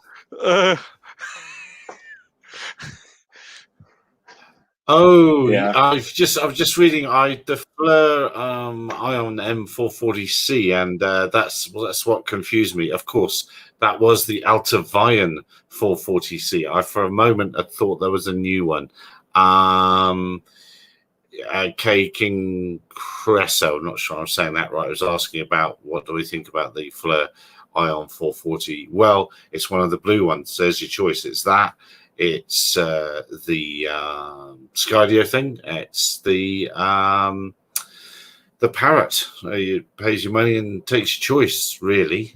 Yeah. I was just reading the FLIR Ion M440C, and that's what confused me. Of course, that was the Altivian 440C. I for a moment had thought there was a new one. K King Cresso, I'm not sure I'm saying that right, I was asking about what do we think about the FLIR Ion 440. Well, it's one of the blue ones. There's your choice. It's that. It's the Skydio thing. It's the Parrot. It pays your money and takes your choice, really,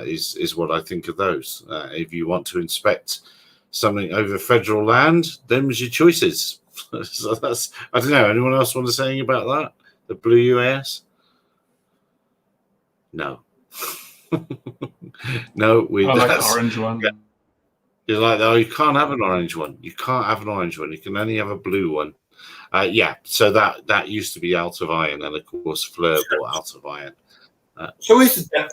is what I think of those. If you want to inspect something over federal land, them's your choices. So that's, I don't know, anyone else want to say anything about that? The blue UAS? No. No, I like the orange one. Yeah. You're like, oh, you can't have an orange one. You can't have an orange one. You can only have a blue one. Yeah, so that used to be Altivian, and of course FLIR bought Altivian. So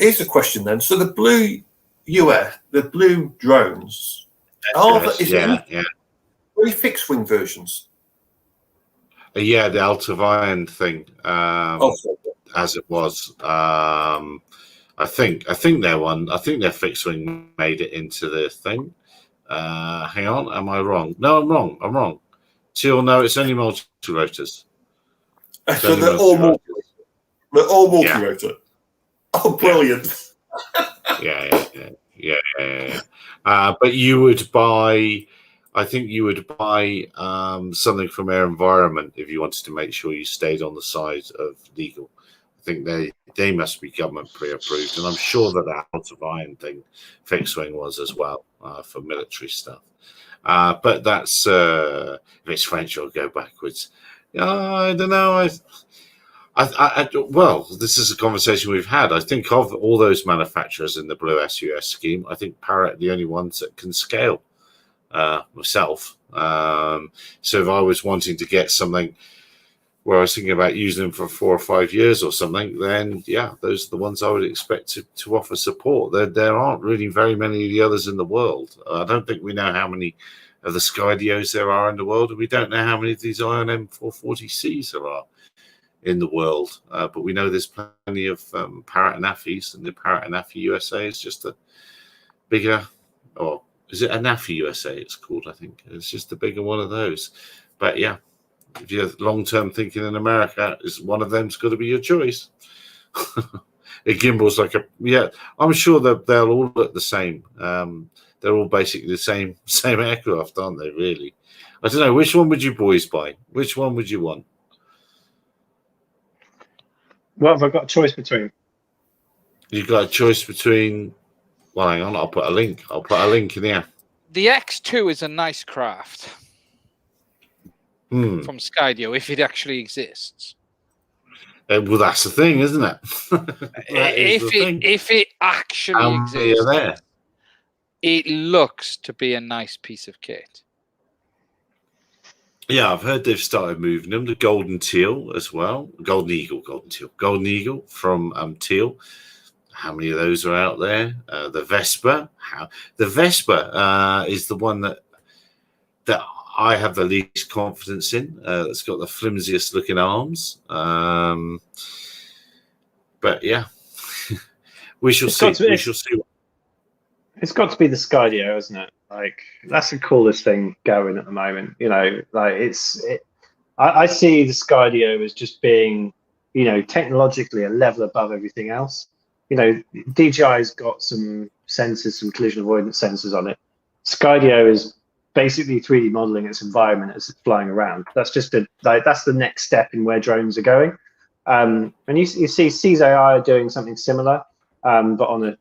here's a question then. So the blue the blue drones, really fixed wing versions? Yeah, the Altivian thing, as it was. I think their fixed wing made it into the thing. Hang on, am I wrong? No, I'm wrong. Till no, it's only multi-rotors. So they're all multi-rotor. Oh, brilliant! Yeah. But you would buy. I think you would buy something from Air Environment if you wanted to make sure you stayed on the side of legal. I think they must be government pre-approved, and I'm sure that Altivian thing fixed wing was as well for military stuff. But that's if it's French, I'll go backwards. I don't know. Well, this is a conversation we've had. I think of all those manufacturers in the Blue SUS scheme, I think Parrot are the only ones that can scale. Myself. So if I was wanting to get something where I was thinking about using them for 4 or 5 years or something, then yeah, those are the ones I would expect to offer support. There aren't really very many of the others in the world. I don't think we know how many of the Skydios there are in the world, and we don't know how many of these Ion M440Cs there are in the world. But we know there's plenty of Parrot and Affis, and the Parrot and Affi USA is just a bigger, or is it Anafi USA? It's called, I think. It's just a bigger one of those. But yeah, if you're long-term thinking in America, is one of them's got to be your choice. A gimbal's like I'm sure that they'll all look the same. They're all basically the same aircraft, aren't they? Really, I don't know. Which one would you boys buy? Which one would you want? What have I got a choice between? You've got a choice between. Well, hang on. I'll put a link in here. The X2 is a nice craft from Skydio, if it actually exists. Well, that's the thing, isn't it? If it actually exists, there? It looks to be a nice piece of kit. Yeah, I've heard they've started moving them. The golden teal as well. Golden eagle from teal. How many of those are out there? The Vespa. The Vespa is the one that I have the least confidence in. It's got the flimsiest looking arms. But yeah, we shall see. We shall see. It's got to be the Skydio, isn't it? Like, that's the coolest thing going at the moment. You know, like I see the Skydio as just being, you know, technologically a level above everything else. You know, DJI's got some sensors, some collision avoidance sensors on it. Skydio is basically 3D modeling its environment as it's flying around. That's just that's the next step in where drones are going. And you see CZI doing something similar, but on a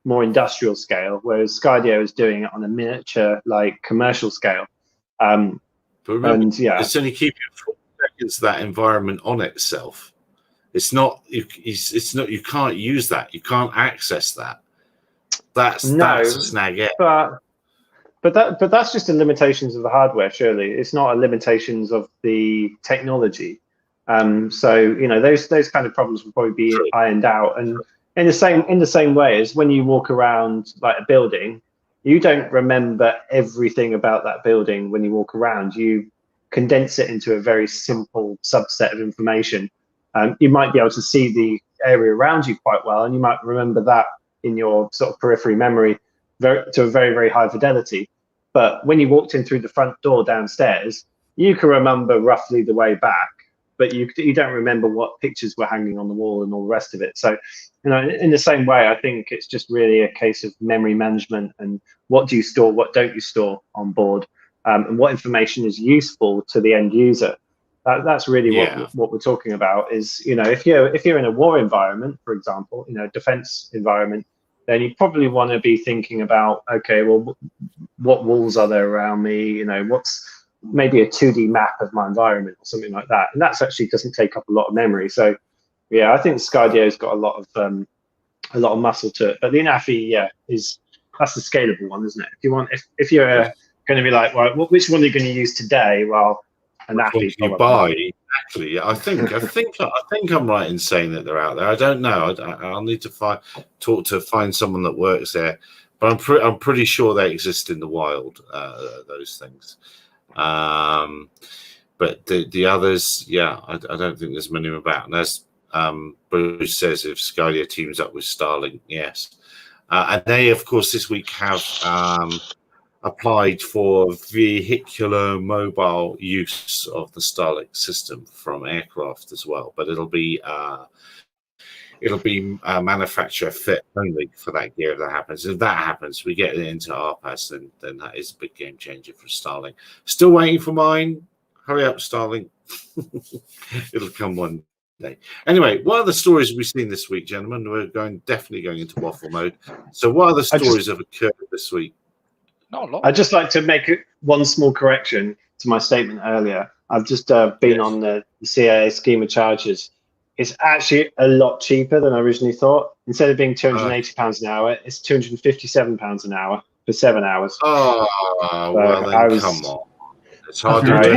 more industrial scale, whereas Skydio is doing it on a miniature, like commercial scale. But remember, and yeah, it's only keeping 4 seconds that environment on itself. It's not. It's not. You can't use that. You can't access that. That's a snag. Yeah. But that's just the limitations of the hardware. Surely, it's not a limitations of the technology. So you know, those kind of problems will probably be ironed out. And in the same way as when you walk around like a building, you don't remember everything about that building when you walk around. You condense it into a very simple subset of information. You might be able to see the area around you quite well, and you might remember that in your sort of periphery memory to a very, very high fidelity. But when you walked in through the front door downstairs, you can remember roughly the way back, but you don't remember what pictures were hanging on the wall and all the rest of it. So, you know, in the same way, I think it's just really a case of memory management and what do you store, what don't you store on board, and what information is useful to the end user. That's really what we're talking about. Is, you know, if you're in a war environment, for example, you know, defense environment, then you probably want to be thinking about, okay, well, what walls are there around me? You know, what's maybe a 2D map of my environment or something like that. And that's actually doesn't take up a lot of memory. So yeah, I think Skydio's got a lot of muscle to it. But the Anafi, that's the scalable one, isn't it? If you're going to be like, well, which one are you going to use today? Well, Anafi. You buy exactly. I think I'm right in saying that they're out there. I don't know. I'll need to find someone that works there. But I'm pretty sure they exist in the wild. Those things. But the others, I don't think there's many about. And as Bruce says, if Skydio teams up with Starlink, yes. And they, of course, this week have applied for vehicular mobile use of the Starlink system from aircraft as well. But it'll be manufacturer fit only for that gear if that happens. If that happens, we get it into RPAS, then that is a big game changer for Starlink. Still waiting for mine. Hurry up, Starlink. It'll come one day. Anyway, what other stories have we seen this week, gentlemen? We're definitely going into waffle mode. So what other stories have occurred this week? Not a lot. I'd just like to make one small correction to my statement earlier. I've just been on the CIA scheme of charges. It's actually a lot cheaper than I originally thought. Instead of being £280 an hour, it's £257 an hour for 7 hours. Oh, so well then, come on. It's hard to do.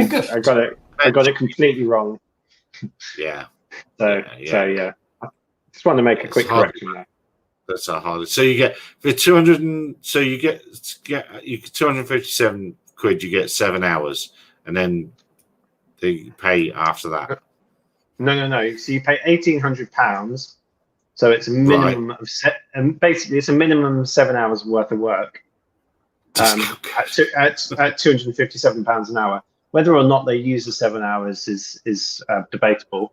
I got it completely wrong. Yeah. So I just want to make a quick correction there. That's not hard. So you get for 200. So you get 257 quid. You get 7 hours, and then they pay after that. No. So you pay £1,800. So it's a minimum of basically it's a minimum of 7 hours worth of work. At £257 an hour. Whether or not they use the 7 hours is debatable.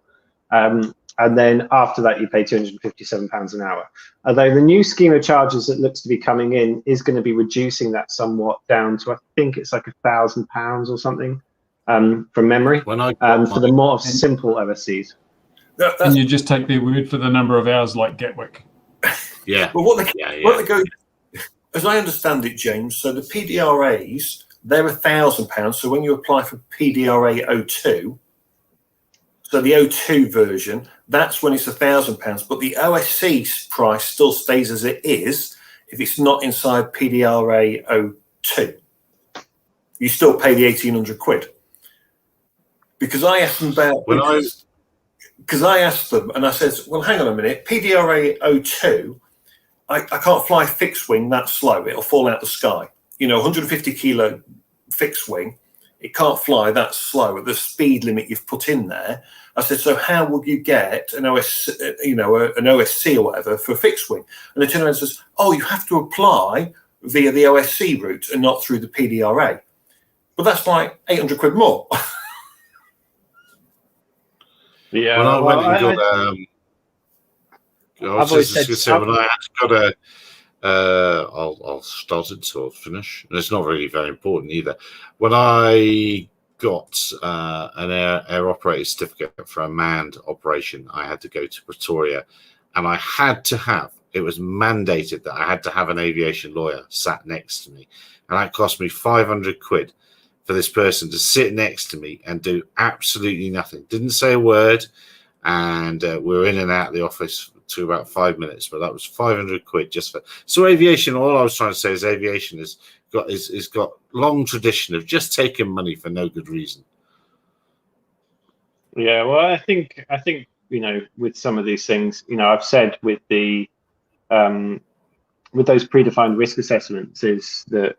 And then after that, you pay £257 an hour. Although the new scheme of charges that looks to be coming in is going to be reducing that somewhat down to, I think it's like £1,000 or something from memory for the more simple overseas. And you just take their word for the number of hours like Gatwick. Yeah. Well, what they go, as I understand it, James, so the PDRAs, they're £1,000. So when you apply for PDRA 02, So the O2 version, that's when it's £1,000, but the OSC price still stays as it is if it's not inside PDRA O2. You still pay the 1,800 quid. Because I asked them about, because I asked them and I said, well, hang on a minute, PDRA O2, I can't fly fixed wing that slow. It'll fall out the sky. 150 kilo fixed wing, it can't fly that slow at the speed limit you've put in there. I said, so how will you get an OSC or whatever for a fixed wing? And they turned around and says, oh, you have to apply via the OSC route and not through the PDRA. But that's like 800 quid more. Yeah. When I went and got, I'll start it till I finish. And it's not really very important either. When I got an air operator certificate for a manned operation, I had to go to Pretoria, and I had to have, it was mandated that I had to have an aviation lawyer sat next to me, and that cost me 500 quid for this person to sit next to me and do absolutely nothing. Didn't say a word, and we were in and out of the office to about 5 minutes, but that was 500 quid just for. So aviation, all I was trying to say is aviation has got long tradition of just taking money for no good reason. Yeah, well, I think with some of these things, I've said with the with those predefined risk assessments is that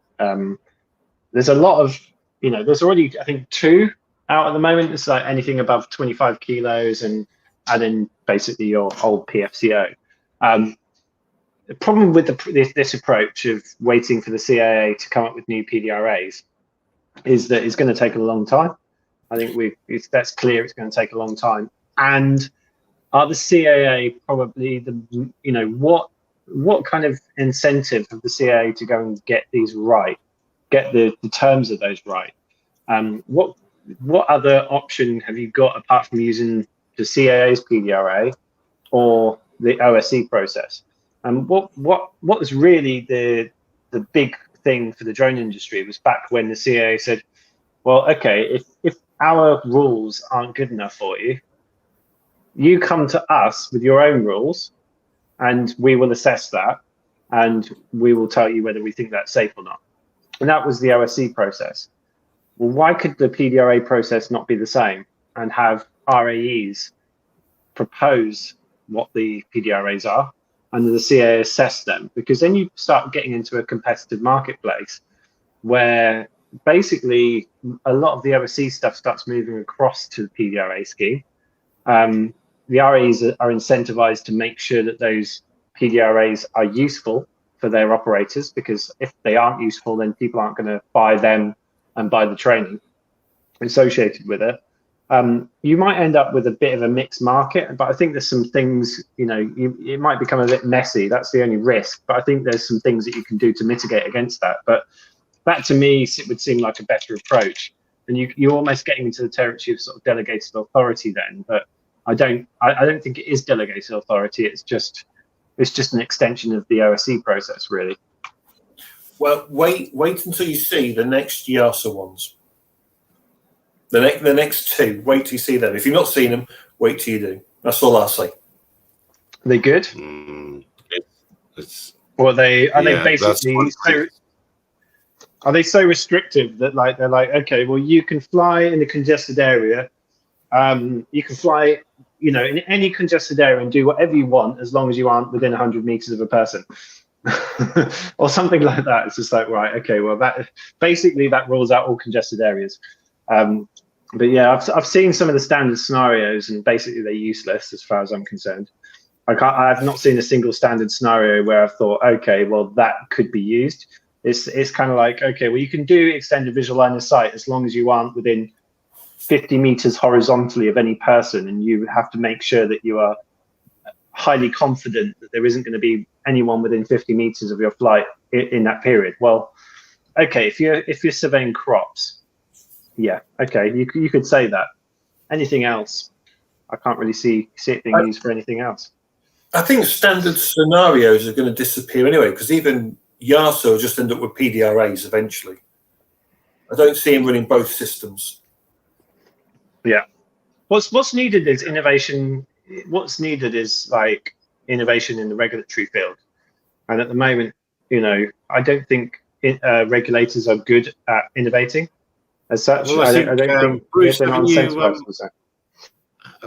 there's a lot of there's already, I think, 2 out at the moment. It's like anything above 25 kilos and then basically your old PFCO. The problem with this approach of waiting for the CAA to come up with new PDRAs is that it's going to take a long time. I think that's clear. It's going to take a long time. And are the CAA probably what kind of incentive of the CAA to go and get these right, get the terms of those right? What other option have you got apart from using the CAA's PDRA or the OSC process? And what was really the big thing for the drone industry was back when the CAA said, well, okay, if our rules aren't good enough for you, you come to us with your own rules and we will assess that and we will tell you whether we think that's safe or not. And that was the OSC process. Well, why could the PDRA process not be the same and have RAEs propose what the PDRAs are and the CAA assess them? Because then you start getting into a competitive marketplace where basically a lot of the OSC stuff starts moving across to the PDRA scheme. The RAEs are incentivized to make sure that those PDRAs are useful for their operators, because if they aren't useful, then people aren't going to buy them and buy the training associated with it. You might end up with a bit of a mixed market, but I think there's some things, it might become a bit messy. That's the only risk, but I think there's some things that you can do to mitigate against that. But that to me would seem like a better approach. And you're almost getting into the territory of sort of delegated authority then, but I don't think it is delegated authority. It's just an extension of the OSC process, really. Well, wait until you see the next YASA ones. The next 2, wait till you see them. If you've not seen them, wait till you do. That's all I'll say. Are they good? Or are they basically are they so restrictive that they're like, okay, well, you can fly in a congested area. You can fly, in any congested area and do whatever you want as long as you aren't within 100 meters of a person. Or something like that. It's just like, right, okay, well, that rules out all congested areas. But yeah, I've seen some of the standard scenarios, and basically they're useless as far as I'm concerned. I've not seen a single standard scenario where I've thought, okay, well, that could be used. It's kind of like, okay, well, you can do extended visual line of sight as long as you aren't within 50 meters horizontally of any person, and you have to make sure that you are highly confident that there isn't going to be anyone within 50 meters of your flight in that period. Well, okay, if you're surveying crops, yeah, okay, you could say that. Anything else, I can't really see it being used for anything else. I think standard scenarios are going to disappear anyway, because even YASA will just end up with PDRAs eventually. I don't see him running both systems. Yeah. What's needed is innovation. What's needed is like innovation in the regulatory field. And at the moment, I don't think regulators are good at innovating as such. Well, I don't think Bruce, they're not incentivized.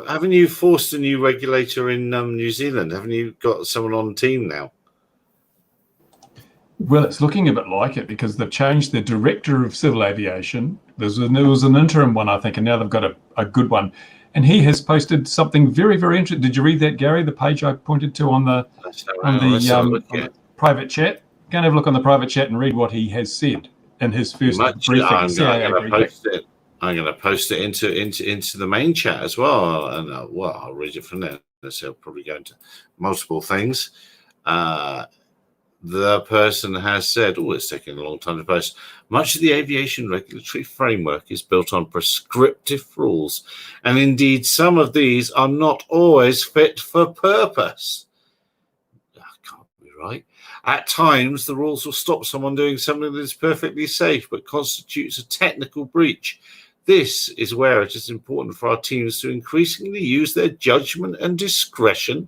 Haven't you forced a new regulator in New Zealand? Haven't you got someone on the team now? Well, it's looking a bit like it because they've changed the director of civil aviation. There was an interim one, I think, and now they've got a good one. And he has posted something very, very interesting. Did you read that, Gary? The page I pointed to on the private chat. Go and have a look on the private chat and read what he has said in his first briefing. I'm going to post it into the main chat as well, and I'll read it from there. So I'll probably go into multiple things. The person has said, it's taking a long time to post. Much of the aviation regulatory framework is built on prescriptive rules, and indeed some of these are not always fit for purpose. That can't be right. At times, the rules will stop someone doing something that is perfectly safe but constitutes a technical breach. This is where it is important for our teams to increasingly use their judgment and discretion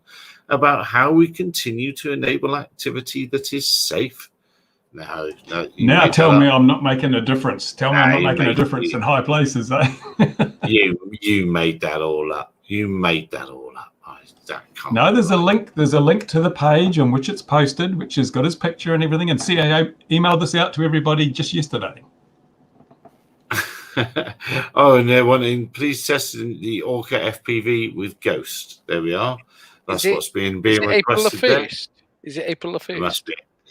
about how we continue to enable activity that is safe. Now tell me I'm not making a difference. Tell me I'm not making a difference in high places, eh? you made that all up. You made that all up. No, there's a link. There's a link to the page on which it's posted, which has got his picture and everything. And CAA emailed this out to everybody just yesterday. And they're wanting, please test the Orca FPV with Ghost. There we are. That's what's being requested there. Is it April the 1st?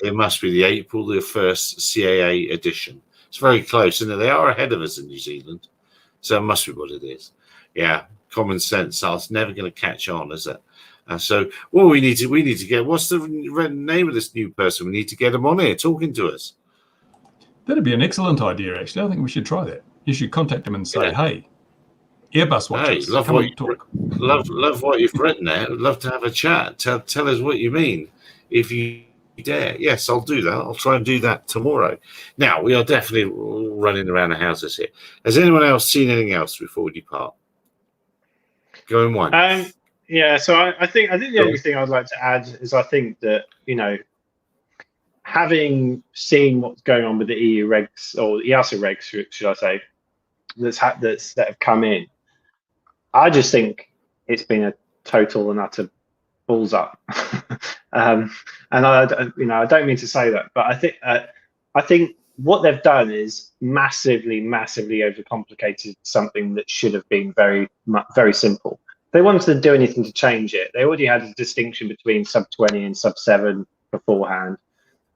It must be the April the 1st CAA edition. It's very close, and they are ahead of us in New Zealand, so it must be what it is. Yeah, common sense. I was never going to catch on, is it? We need to get. What's the name of this new person? We need to get him on here talking to us. That'd be an excellent idea. Actually, I think we should try that. You should contact him and say, "Hey, Airbus watchers, love what you've written there. I'd love to have a chat. Tell us what you mean, if you dare." Yes, I'll do that. I'll try and do that tomorrow. Now, we are definitely running around the houses here. Has anyone else seen anything else before we depart? Going one. So I think the only thing I'd like to add is I think that having seen what's going on with the EU regs or EASA regs, should I say, that have come in, I just think it's been a total and utter balls up. And I don't mean to say that, but I think what they've done is massively overcomplicated something that should have been very, very simple. They wanted to do anything to change it. They already had a distinction between sub 20 and sub 7 beforehand.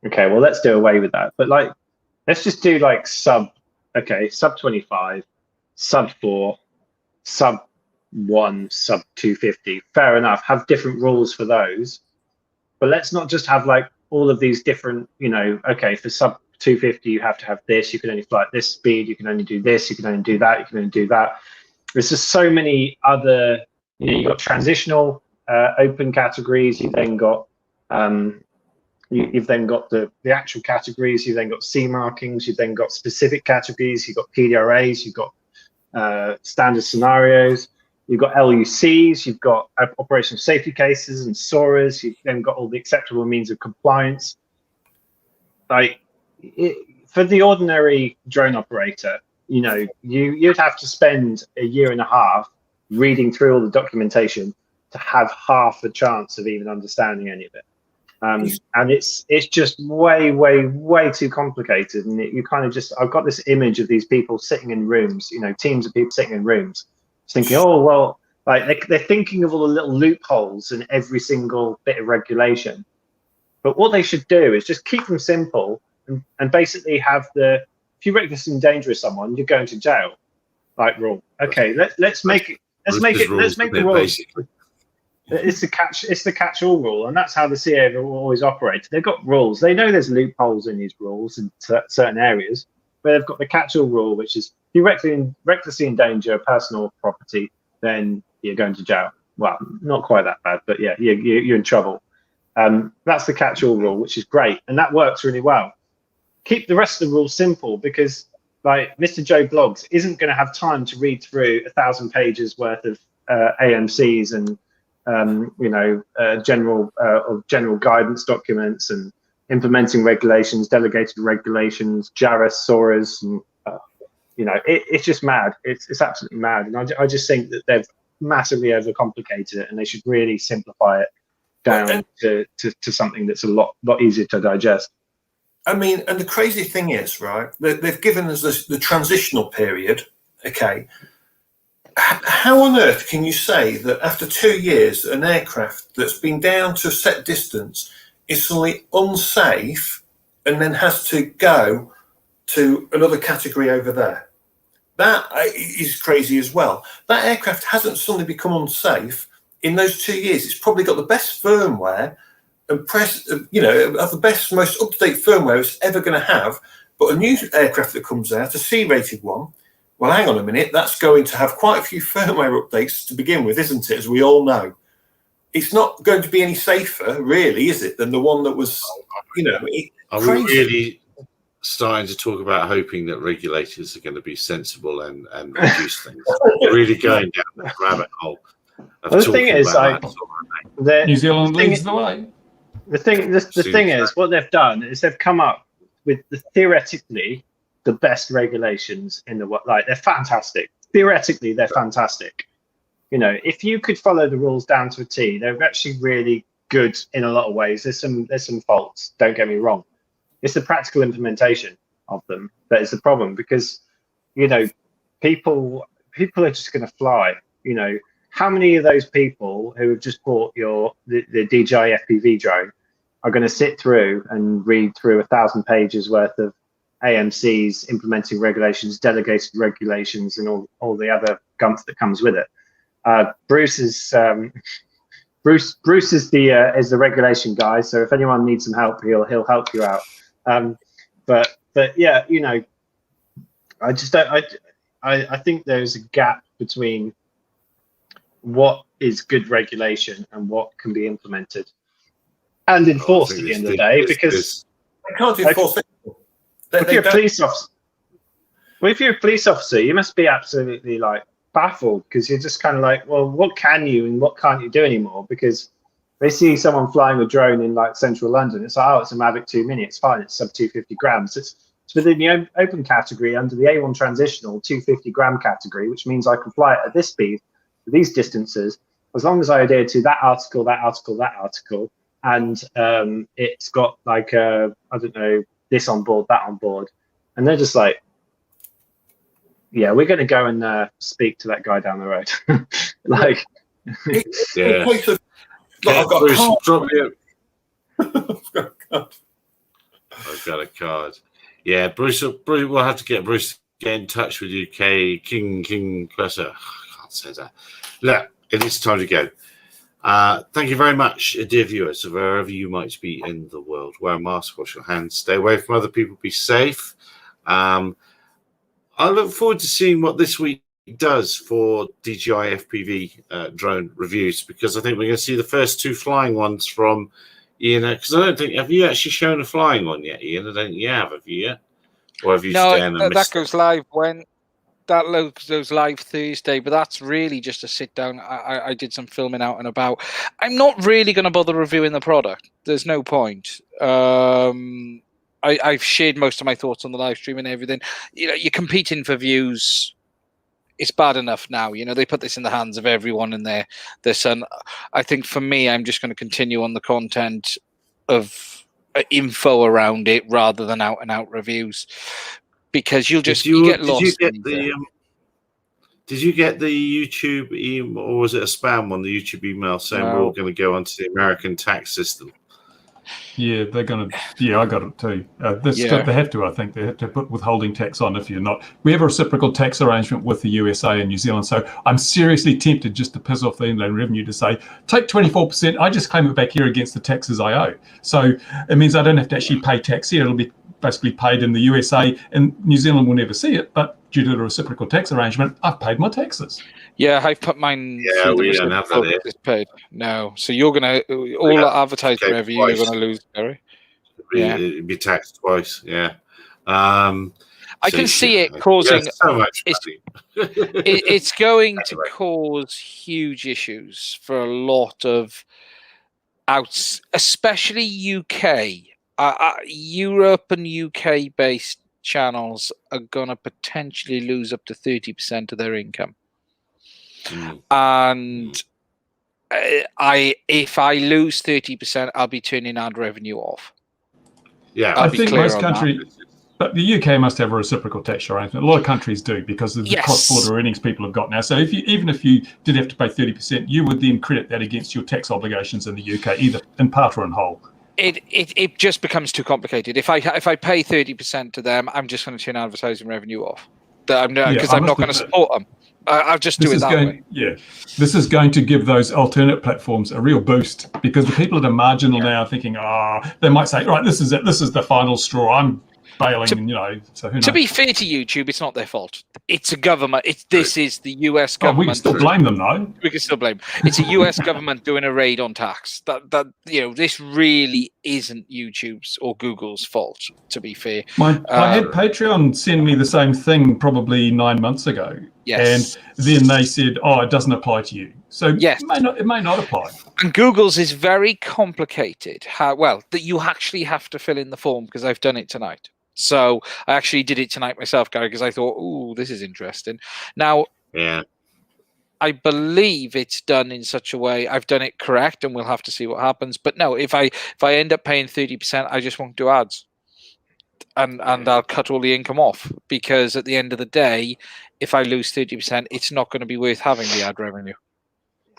Okay, well, let's do away with that. But let's just do sub 25, sub 4, sub 1, sub 250. Fair enough. Have different rules for those. But let's not just have all of these different, for sub 250, you have to have this. You can only fly at this speed. You can only do this. You can only do that. You can only do that. There's just so many other, you've got transitional open categories. You've then got you've then got the actual categories. You've then got C markings. You've then got specific categories. You've got PDRAs. You've got standard scenarios. You've got LUCs. You've got operational safety cases and SORAs. You've then got all the acceptable means of compliance. For the ordinary drone operator, you'd have to spend a year and a half reading through all the documentation to have half a chance of even understanding any of it. And it's just way too complicated. And you kind of I've got this image of these people sitting in rooms, teams of people sitting in rooms, thinking, they're thinking of all the little loopholes in every single bit of regulation. But what they should do is just keep them simple and basically have if you recklessly endanger someone, you're going to jail. Rule. Okay, let's make the rules. Basically. It's the catch-all rule, and that's how the CA have always operated. They've got rules. They know there's loopholes in these rules in certain areas, but they've got the catch-all rule, which is if you recklessly endanger personal property, then you're going to jail. Well, not quite that bad, but yeah, you're in trouble. That's the catch-all rule, which is great, and that works really well. Keep the rest of the rules simple, because like Mr. Joe Blogs isn't going to have time to read through 1,000 pages worth of AMCs and general guidance documents and implementing regulations, delegated regulations, JARAS, SORAs, and it's just mad. It's absolutely mad, and I just think that they've massively overcomplicated it, and they should really simplify it down to something that's a lot easier to digest. I mean, and the crazy thing is, right, they've given us the transitional period, okay? How on earth can you say that after 2 years, an aircraft that's been down to a set distance is suddenly unsafe and then has to go to another category over there? That is crazy as well. That aircraft hasn't suddenly become unsafe. In those 2 years, it's probably got the best firmware and the best, most up-to-date firmware it's ever going to have. But a new aircraft that comes out, a C-rated one, well, hang on a minute, that's going to have quite a few firmware updates to begin with, isn't it? As we all know, it's not going to be any safer, really, is it, than the one that was, Are we really starting to talk about hoping that regulators are going to be sensible and reduce things? Really going down that rabbit hole. Well, the thing is, New Zealand leads the way. The thing is, what they've done is they've come up with theoretically the best regulations in the world. Like, they're fantastic. Theoretically, they're fantastic. If you could follow the rules down to a T, they're actually really good in a lot of ways. There's some faults. Don't get me wrong. It's the practical implementation of them that is the problem, because people are just going to fly. How many of those people who have just bought the DJI FPV drone are going to sit through and read through 1,000 pages worth of AMCs, implementing regulations, delegated regulations, and all the other gumph that comes with it? Bruce is the regulation guy, so if anyone needs some help, he'll help you out. But yeah, I just don't. I think there's a gap between what is good regulation and what can be implemented and enforced at the end of the day, because they can't enforce it. If you're a police officer, you must be absolutely baffled, because you're just kind of like, well, what can you and what can't you do anymore? Because they see someone flying a drone in central London, it's like, oh, it's a Mavic 2 Mini, it's fine, it's sub 250 grams. It's within the open category under the A1 transitional 250 gram category, which means I can fly it at this speed, these distances, as long as I adhere to that article, and it's got this on board, that on board, and they're just like, yeah, we're going to go and speak to that guy down the road. Yeah. I've got a card. Drop me I've got a card. Yeah, Bruce, we'll have to get Bruce to get in touch with you, King Presser. I can't say that. Look, it is time to go. Thank you very much, dear viewers, wherever you might be in the world. Wear a mask, wash your hands, stay away from other people, be safe. I look forward to seeing what this week does for DJI FPV drone reviews, because I think we're going to see the first two flying ones from Ian. Because I don't think, have you actually shown a flying one yet, Ian? I don't think you have you yet? Or have you? No, that goes live when that goes live Thursday, but that's really just a sit down. I did some filming out and about. I'm not really going to bother reviewing the product. There's no point. I've shared most of my thoughts on the live stream and everything. You're competing for views. It's bad enough now. They put this in the hands of everyone and their son. I think for me, I'm just going to continue on the content of info around it rather than out and out reviews, because you get lost. Did you get the YouTube email, or was it a spam one? The YouTube email saying we're all going to go onto the American tax system. Yeah, they're going to. Yeah, I got it too. They have to. I think they have to put withholding tax on if you're not. We have a reciprocal tax arrangement with the USA and New Zealand, so I'm seriously tempted just to piss off the Inland Revenue to say, take 24%. I just claim it back here against the taxes I owe. So it means I don't have to actually pay tax here. It'll be basically paid in the USA, and New Zealand will never see it. But due to the reciprocal tax arrangement, I've paid my taxes. Yeah, I've put mine. Yeah, we don't have that here. It's paid. No, so you're gonna all that advertised revenue you're gonna lose, Gary. It'd be taxed twice. Yeah. I can see it causing so much it's going to cause huge issues for a lot of especially UK. Europe and UK based channels are going to potentially lose up to 30% of their income. And if I lose 30%, I'll be turning ad revenue off. Yeah, I think most countries, but the UK must have a reciprocal tax arrangement. A lot of countries do because of the cross-border earnings people have got now. So even if you did have to pay 30%, you would then credit that against your tax obligations in the UK, either in part or in whole. It just becomes too complicated. If I pay 30% to them, I'm just going to turn advertising revenue off. Because I'm not going to support them. I'll just do it that way. Yeah, this is going to give those alternate platforms a real boost because the people that are marginal now are thinking, they might say, right, this is it. This is the final straw. I'm bailing, so who knows? To be fair to YouTube, it's not their fault. It's a government. This is the US government. We can still blame them, though. We can still blame. It's a US government doing a raid on tax. This really isn't YouTube's or Google's fault. To be fair, I had Patreon send me the same thing probably 9 months ago. Yes. And then they said, it doesn't apply to you. So it may not apply. And Google's is very complicated. That you actually have to fill in the form because I've done it tonight. So I actually did it tonight myself, Gary, because I thought, this is interesting. Now, I believe it's done in such a way. I've done it correct, and we'll have to see what happens. But no, if I end up paying 30%, I just won't do ads, and I'll cut all the income off because at the end of the day, if I lose 30%, it's not going to be worth having the ad revenue.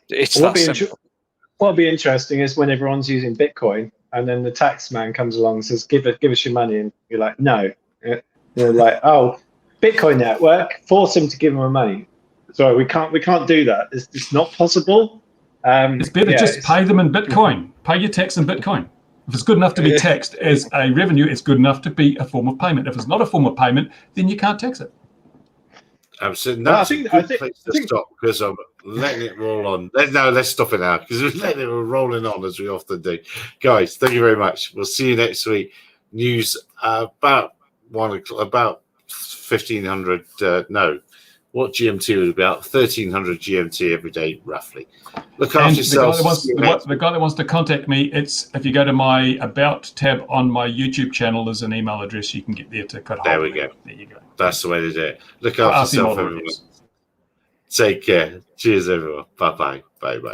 It's that simple. What'll be interesting is when everyone's using Bitcoin. And then the tax man comes along and says, give us your money. And you're like, no. They're like, Bitcoin network, force him to give them money. Sorry, we can't do that. It's not possible. It's better just pay them in Bitcoin. Pay your tax in Bitcoin. If it's good enough to be taxed as a revenue, it's good enough to be a form of payment. If it's not a form of payment, then you can't tax it. Absolutely. That's a good place to stop because I'm letting it roll on. Let's stop it now because we're letting it rolling on as we often do. Guys, thank you very much. We'll see you next week. News about 1 o'clock, about 1500. What GMT was about 1300 GMT every day, roughly. Look after yourselves. The guy that wants to contact me, if you go to my About tab on my YouTube channel, there's an email address you can get there to cut hold. There we go. There you go. That's the way to do it. Look after yourself, everyone. Take care. Cheers, everyone. Bye-bye. Bye-bye.